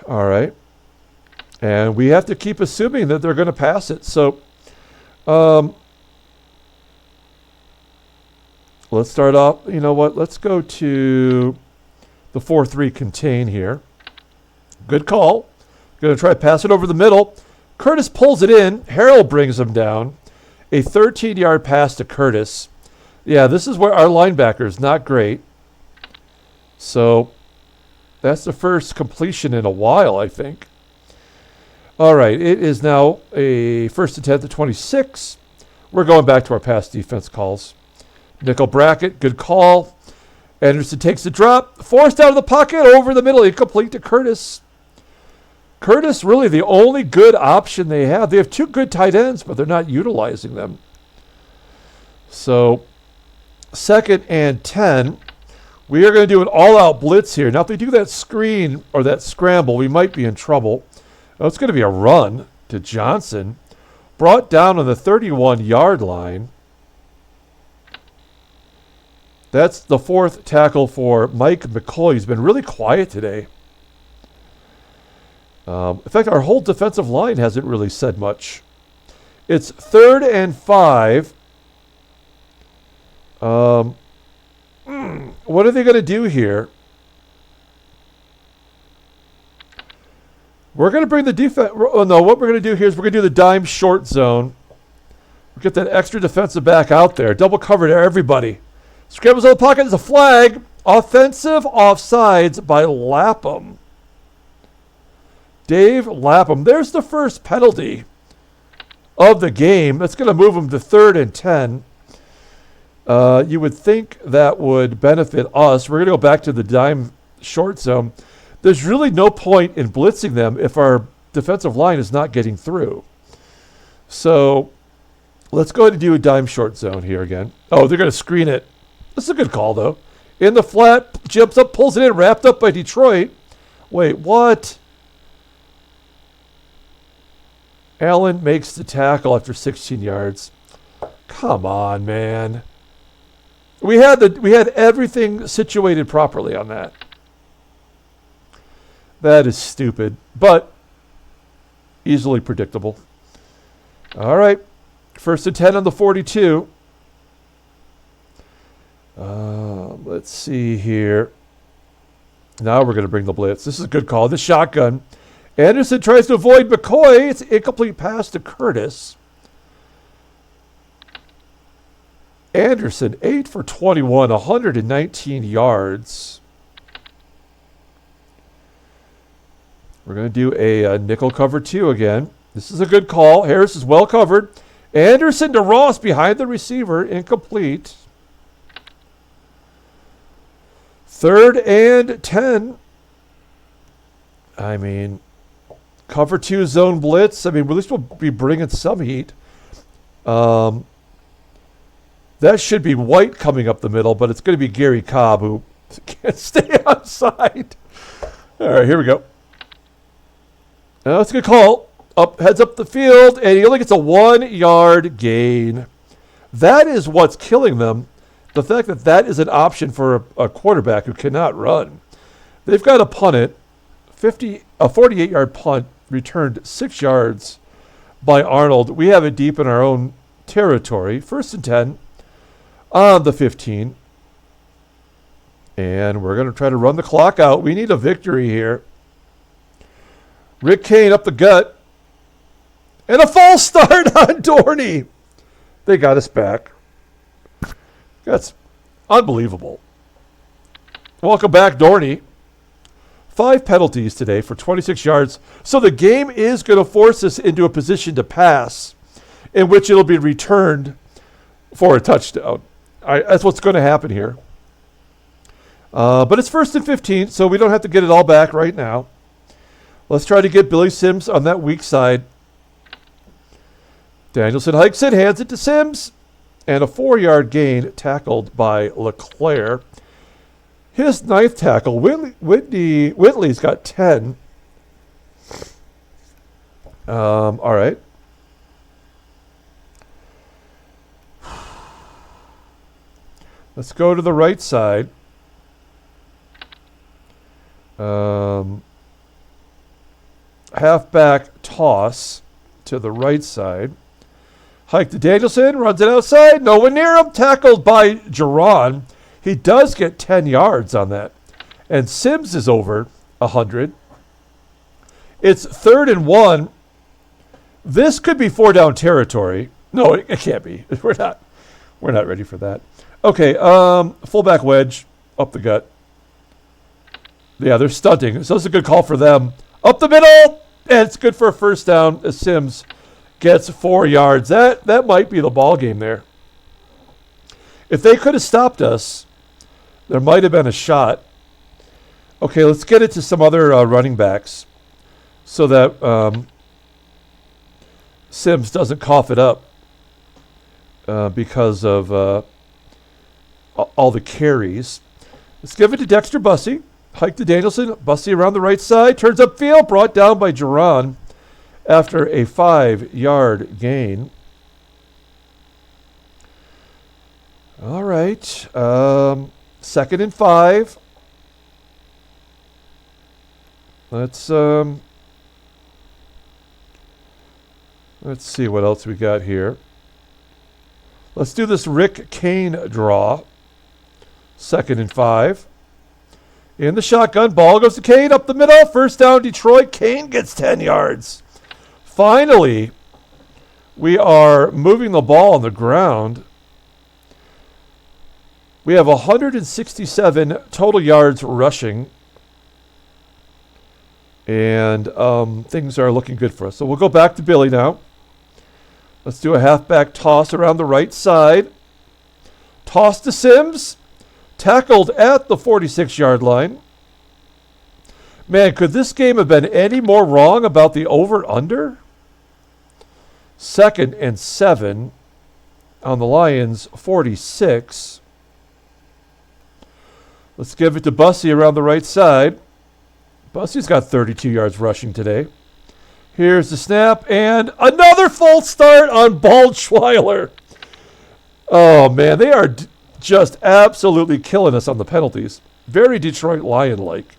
All right. And we have to keep assuming that they're going to pass it. So let's start off. You know what? Let's go to the 4-3 contain here. Good call. Going to try to pass it over the middle. Curtis pulls it in. Harrell brings him down. A 13-yard pass to Curtis. Yeah, this is where our linebacker is not great. So that's the first completion in a while, I think. All right, it is now a 1st and 10 to 26. We're going back to our pass defense calls. Nickel bracket, good call. Anderson takes the drop, forced out of the pocket, over the middle, incomplete to Curtis. Curtis, really the only good option they have. They have 2 good tight ends, but they're not utilizing them. So, 2nd and 10. We are going to do an all-out blitz here. Now, if they do that screen or that scramble, we might be in trouble. Oh, it's going to be a run to Johnson. Brought down on the 31-yard line. That's the 4th tackle for Mike McCoy. He's been really quiet today. In fact, our whole defensive line hasn't really said much. It's 3rd and 5. What are they going to do here? We're going to bring the defense. Oh, no, what we're going to do here is we're going to do the dime short zone. We'll get that extra defensive back out there. Double cover to everybody. Scrambles on the pocket. There's a flag. Offensive offsides by Lapham. Dave Lapham. There's the first penalty of the game. That's going to move them to 3rd and 10. You would think that would benefit us. We're going to go back to the dime short zone. There's really no point in blitzing them if our defensive line is not getting through. So let's go ahead and do a dime short zone here again. Oh, they're going to screen it. This is a good call, though. In the flat, jumps up, pulls it in, wrapped up by Detroit. Wait, what? Allen makes the tackle after 16 yards. Come on, man. We had everything situated properly on that. That is stupid, but easily predictable. All right. 1st and 10 on the 42. Let's see here. Now we're going to bring the blitz. This is a good call. The shotgun. Anderson tries to avoid McCoy. It's an incomplete pass to Curtis. Anderson, 8 for 21, 119 yards. We're going to do a nickel cover 2 again. This is a good call. Harris is well covered. Anderson to Ross behind the receiver. Incomplete. 3rd and 10. I mean, cover 2 zone blitz. I mean, at least we'll be bringing some heat. That should be White coming up the middle, but it's going to be Gary Cobb who can't stay outside. All right, here we go. That's a good call. Heads up the field, and he only gets a 1-yard gain. That is what's killing them. The fact that that is an option for a quarterback who cannot run. They've got to punt it. A 48-yard punt returned 6 yards by Arnold. We have it deep in our own territory. 1st and 10 on the 15. And we're going to try to run the clock out. We need a victory here. Rick Kane up the gut. And a false start on Dorney. They got us back. That's unbelievable. Welcome back, Dorney. 5 penalties today for 26 yards. So the game is going to force us into a position to pass in which it'll be returned for a touchdown. That's what's going to happen here. But it's 1st and 15, so we don't have to get it all back right now. Let's try to get Billy Sims on that weak side. Danielson hikes it, hands it to Sims. And a 4-yard gain tackled by LeClaire. His 9th tackle. Whitley's got 10. All right. Let's go to the right side. Halfback toss to the right side. Hike to Danielson, runs it outside. No one near him. Tackled by Geron. He does get 10 yards on that. And Sims is over 100. It's 3rd and 1. This could be 4-down territory. No, it can't be. We're not ready for that. Okay, fullback wedge up the gut. Yeah, they're stunting. So it's a good call for them. Up the middle, and it's good for a 1st down as Sims gets 4 yards. That might be the ball game there. If they could have stopped us, there might have been a shot. Okay, let's get it to some other running backs so that Sims doesn't cough it up because of all the carries. Let's give it to Dexter Bussey. Hike to Danielson. Bussey around the right side. Turns upfield. Brought down by Geron after a 5-yard gain. All right. 2nd and 5. Let's see what else we got here. Let's do this Rick Kane draw. 2nd and 5. In the shotgun, ball goes to Kane up the middle. 1st down, Detroit. Kane gets 10 yards. Finally, we are moving the ball on the ground. We have 167 total yards rushing. And things are looking good for us. So we'll go back to Billy now. Let's do a halfback toss around the right side. Toss to Sims. Tackled at the 46-yard line. Man, could this game have been any more wrong about the over-under? 2nd and 7 on the Lions, 46. Let's give it to Bussy around the right side. Bussy's got 32 yards rushing today. Here's the snap, and another false start on Baldschweiler. Oh, man, they are just absolutely killing us on the penalties. Very Detroit Lion-like.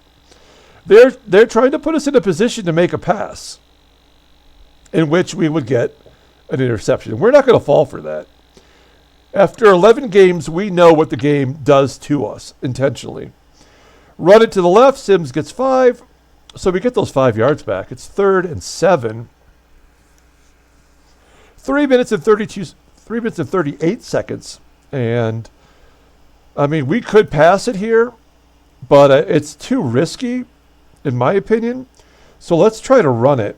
They're trying to put us in a position to make a pass in which we would get an interception. We're not going to fall for that. After 11 games, we know what the game does to us intentionally. Run it to the left. Sims gets 5. So we get those 5 yards back. It's 3rd and 7. 3 minutes and 38 seconds. And, I mean, we could pass it here, but it's too risky, in my opinion. So let's try to run it.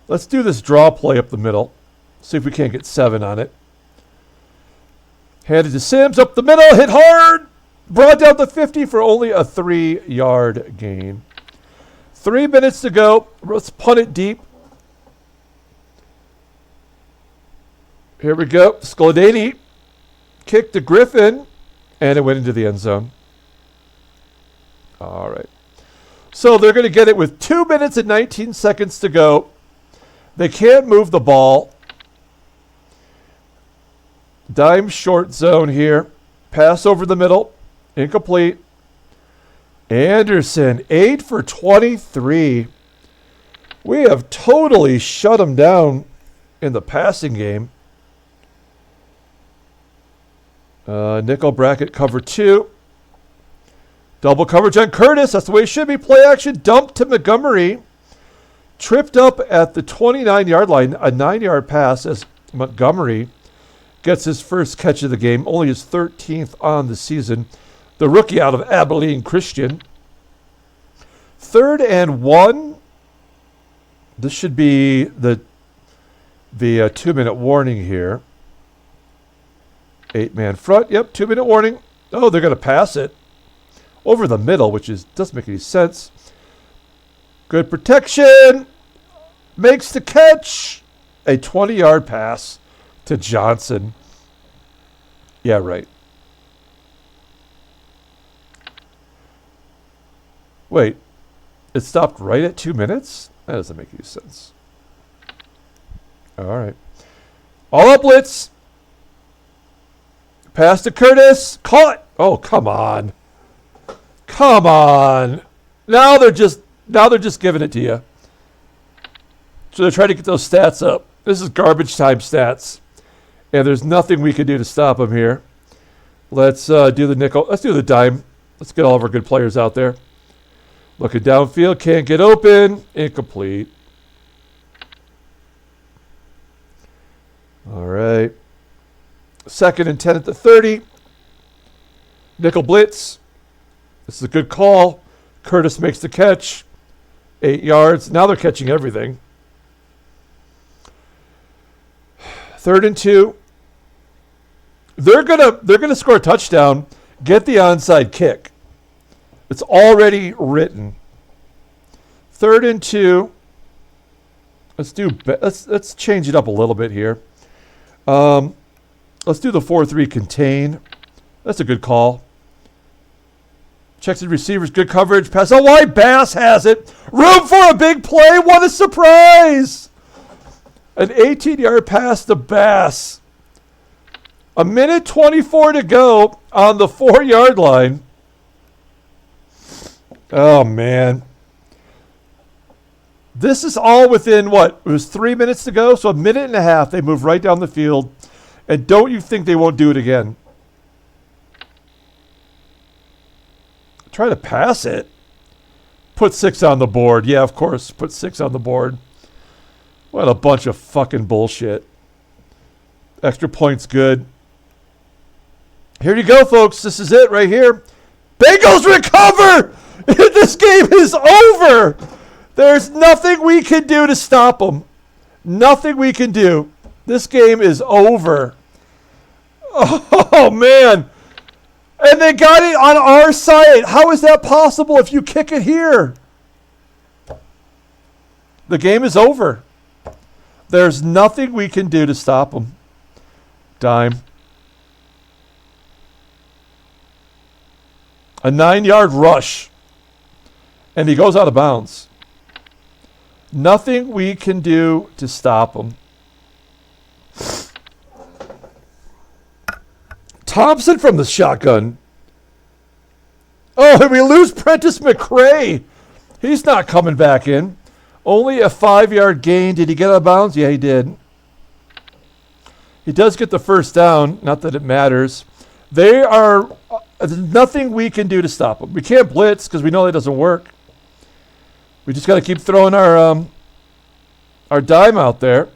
Let's do this draw play up the middle. See if we can't get 7 on it. Handed to Sims up the middle. Hit hard. Brought down to 50 for only a 3-yard gain. 3 minutes to go. Let's punt it deep. Here we go. Scladani kicked to Griffin, and it went into the end zone. All right. So they're going to get it with 2 minutes and 19 seconds to go. They can't move the ball. Dime short zone here. Pass over the middle. Incomplete. Anderson, 8 for 23. We have totally shut him down in the passing game. Nickel bracket cover 2. Double coverage on Curtis. That's the way it should be. Play action. Dump to Montgomery. Tripped up at the 29-yard line. A 9-yard pass as Montgomery gets his first catch of the game. Only his 13th on the season. The rookie out of Abilene Christian. 3rd and 1. This should be the 2-minute warning here. 8-man front. Yep, 2-minute warning. Oh, they're going to pass it over the middle, which doesn't make any sense. Good protection. Makes the catch. A 20-yard pass to Johnson. Yeah, right. Wait, it stopped right at 2 minutes? That doesn't make any sense. All right. All up blitz. Pass to Curtis. Caught. Oh, come on. Come on. Now they're just giving it to you. So they're trying to get those stats up. This is garbage time stats. And there's nothing we can do to stop them here. Let's do the nickel. Let's do the dime. Let's get all of our good players out there. Looking downfield. Can't get open. Incomplete. All right. 2nd and 10 at the 30. Nickel blitz. This is a good call. Curtis makes the catch. 8 yards. Now they're catching everything. 3rd and 2. They're gonna score a touchdown. Get the onside kick. It's already written. 3rd and 2. Let's change it up a little bit here. Let's do the 4-3 contain. That's a good call. Checks the receivers. Good coverage. Pass out wide. Bass has it. Room for a big play. What a surprise. An 18-yard pass to Bass. 1:24 to go on the 4-yard line. Oh, man. This is all within, what? It was 3 minutes to go, so 1.5 minutes. They move right down the field. And don't you think they won't do it again? Try to pass it. Put 6 on the board. Yeah, of course. Put 6 on the board. What a bunch of fucking bullshit. Extra points good. Here you go, folks. This is it right here. Bengals recover! This game is over! There's nothing we can do to stop them. Nothing we can do. This game is over. Oh, man. And they got it on our side. How is that possible if you kick it here? The game is over. There's nothing we can do to stop them. Dime. A 9-yard rush. And he goes out of bounds. Nothing we can do to stop him. Thompson from the shotgun. Oh, and we lose Prentice McRae. He's not coming back in. Only a 5-yard gain. Did he get out of bounds? Yeah, he did. He does get the first down. Not that it matters. There's nothing we can do to stop them. We can't blitz because we know that doesn't work. We just got to keep throwing our dime out there.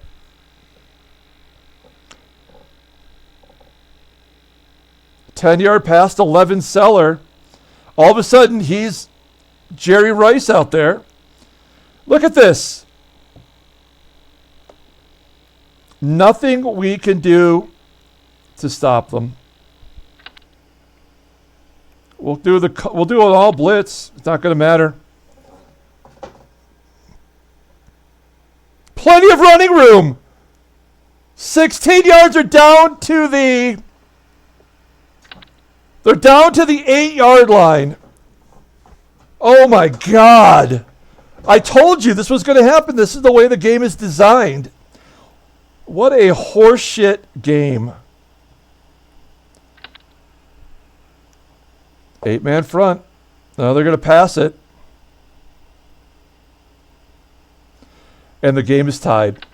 Ten-yard pass to Levin Seller. All of a sudden, he's Jerry Rice out there. Look at this. Nothing we can do to stop them. We'll do an all blitz. It's not going to matter. Plenty of running room. 16 yards are down to the... They're down to the 8-yard line. Oh, my God. I told you this was going to happen. This is the way the game is designed. What a horseshit game. 8-man front. Now they're going to pass it. And the game is tied.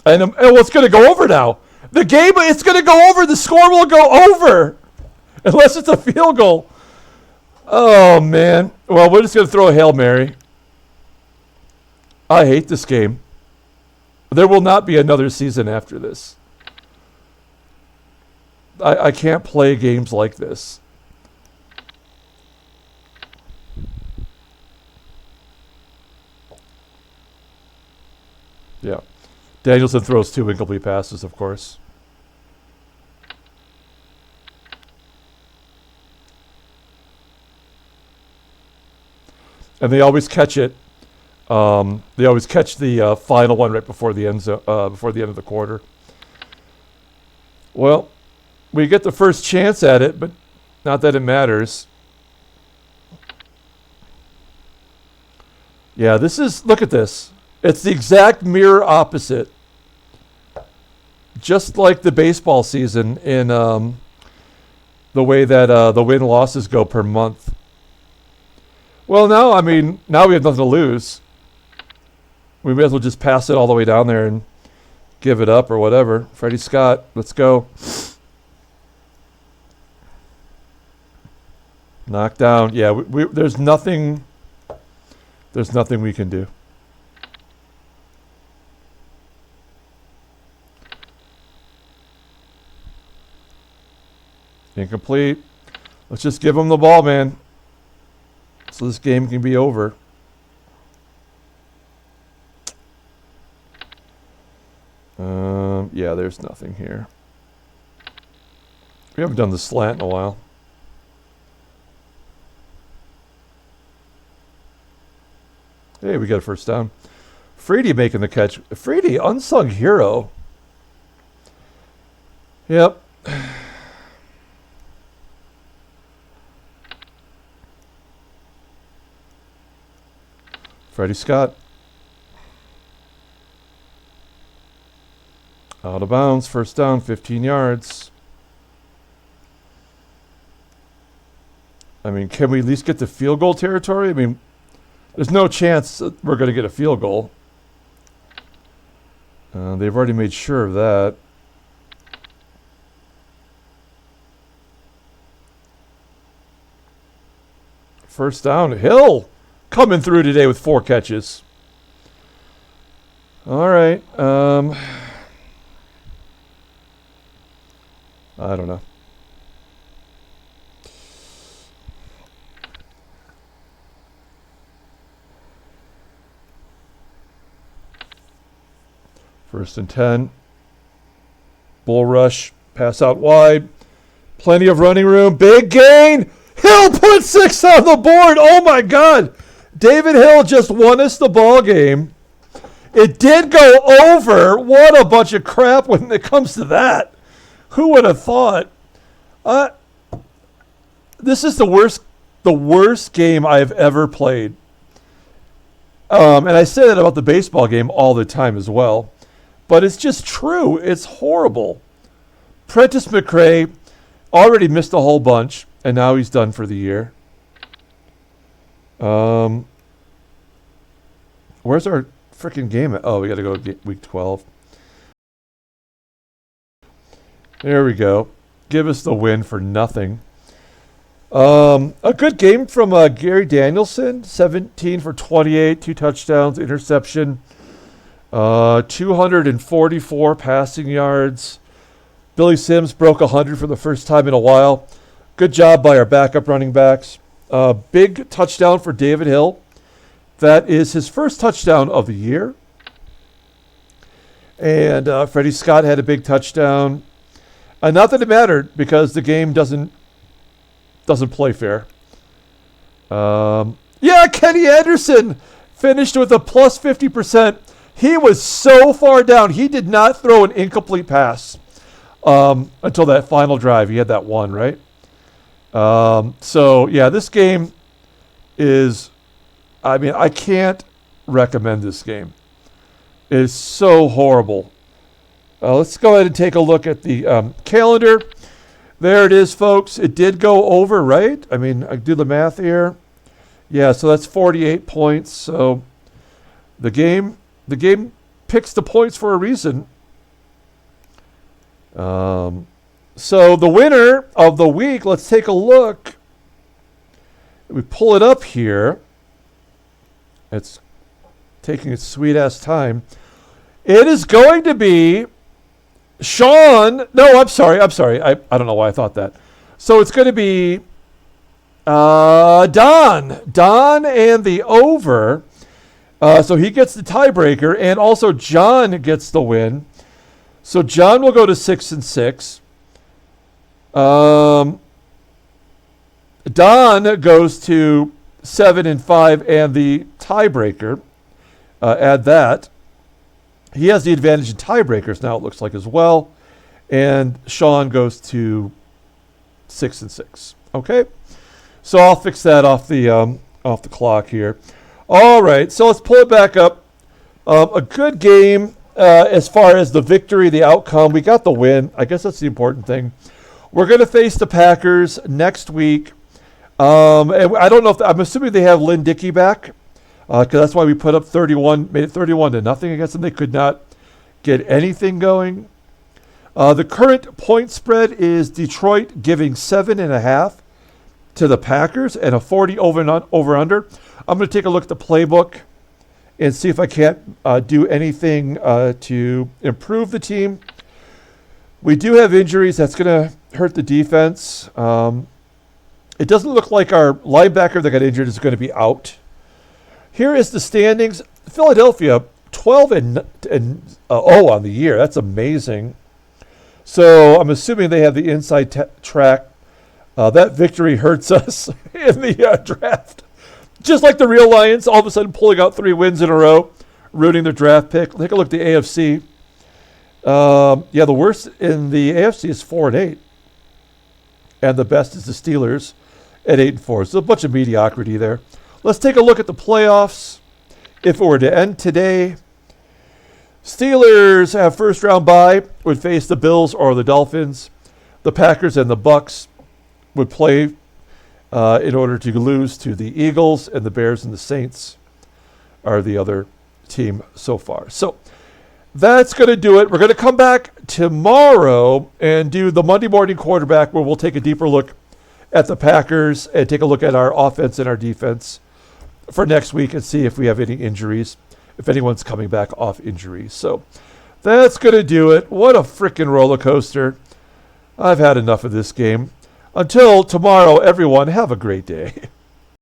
And what's going to go over now? The game, it's going to go over. The score will go over. Unless it's a field goal. Oh, man. Well, we're just going to throw a Hail Mary. I hate this game. There will not be another season after this. I can't play games like this. Yeah. Danielson throws 2 incomplete passes, of course. And they always catch it. They always catch the final one right before the end of the quarter. Well, we get the first chance at it, but not that it matters. Yeah, look at this. It's the exact mirror opposite. Just like the baseball season in the way that the win losses go per month. Well, now we have nothing to lose. We may as well just pass it all the way down there and give it up or whatever. Freddie Scott, let's go. Knock down. Yeah, there's nothing we can do. Incomplete. Let's just give them the ball, man. So this game can be over. Yeah, there's nothing here. We haven't done the slant in a while. Hey, we got a first down. Freedy making the catch. Freedy, unsung hero. Yep. Freddie Scott. Out of bounds, first down, 15 yards. I mean, can we at least get to field goal territory? I mean, there's no chance that we're going to get a field goal. They've already made sure of that. First down, Hill coming through today with 4 catches. All right. I don't know. First and 10. Bull rush. Pass out wide. Plenty of running room. Big gain. Hill put 6 on the board. Oh, my God. David Hill just won us the ball game. It did go over. What a bunch of crap when it comes to that. Who would have thought? This is the worst game I've ever played. And I say that about the baseball game all the time as well. But it's just true. It's horrible. Prentice McRae already missed a whole bunch, and now he's done for the year. Where's our freaking game at? Oh, we got to go week 12. There we go. Give us the win for nothing. A good game from Gary Danielson. 17 for 28, 2 touchdowns, interception. 244 passing yards. Billy Sims broke 100 for the first time in a while. Good job by our backup running backs. Big touchdown for David Hill. That is his first touchdown of the year. And Freddie Scott had a big touchdown. Not that it mattered because the game doesn't play fair. Kenny Anderson finished with a plus 50%. He was so far down. He did not throw an incomplete pass until that final drive. He had that one, right? This game is, I can't recommend this game. It is so horrible. Let's go ahead and take a look at the calendar. There it is, folks. It did go over, right? I do the math here. Yeah, so that's 48 points. So the game picks the points for a reason. So the winner of the week, let's take a look. We pull it up here. It's taking its sweet-ass time. It is going to be Sean. No, I'm sorry. I don't know why I thought that. So it's going to be Don. Don and the over. So he gets the tiebreaker, and also John gets the win. So John will go to 6-6. Don goes to 7-5, and the tiebreaker. Add that. He has the advantage in tiebreakers now, it looks like, as well. And Sean goes to 6-6. Okay? So I'll fix that off the clock here. All right, so let's pull it back up. A good game as far as the victory, the outcome. We got the win. I guess that's the important thing. We're going to face the Packers next week. And I don't know I'm assuming they have Lynn Dickey back. Because that's why we put up 31, made it 31-0 against them. They could not get anything going. The current point spread is Detroit giving 7.5 to the Packers and a 40 over-under. I'm going to take a look at the playbook and see if I can't do anything to improve the team. We do have injuries. That's going to hurt the defense. It doesn't look like our linebacker that got injured is going to be out. Here is the standings. Philadelphia, 12-0 on the year. That's amazing. So I'm assuming they have the inside track. That victory hurts us in the draft. Just like the real Lions, all of a sudden pulling out 3 wins in a row, ruining their draft pick. Take a look at the AFC. The worst in the AFC is 4-8. And the best is the Steelers at 8-4. So a bunch of mediocrity there. Let's take a look at the playoffs. If it were to end today, Steelers have first round bye, would face the Bills or the Dolphins. The Packers and the Bucks would play in order to lose to the Eagles, and the Bears and the Saints are the other team so far. So that's going to do it. We're going to come back tomorrow and do the Monday morning quarterback, where we'll take a deeper look at the Packers and take a look at our offense and our defense for next week and see if we have any injuries. if anyone's coming back off injury. So that's going to do it. What a freaking roller coaster. I've had enough of this game. Until tomorrow, everyone, have a great day.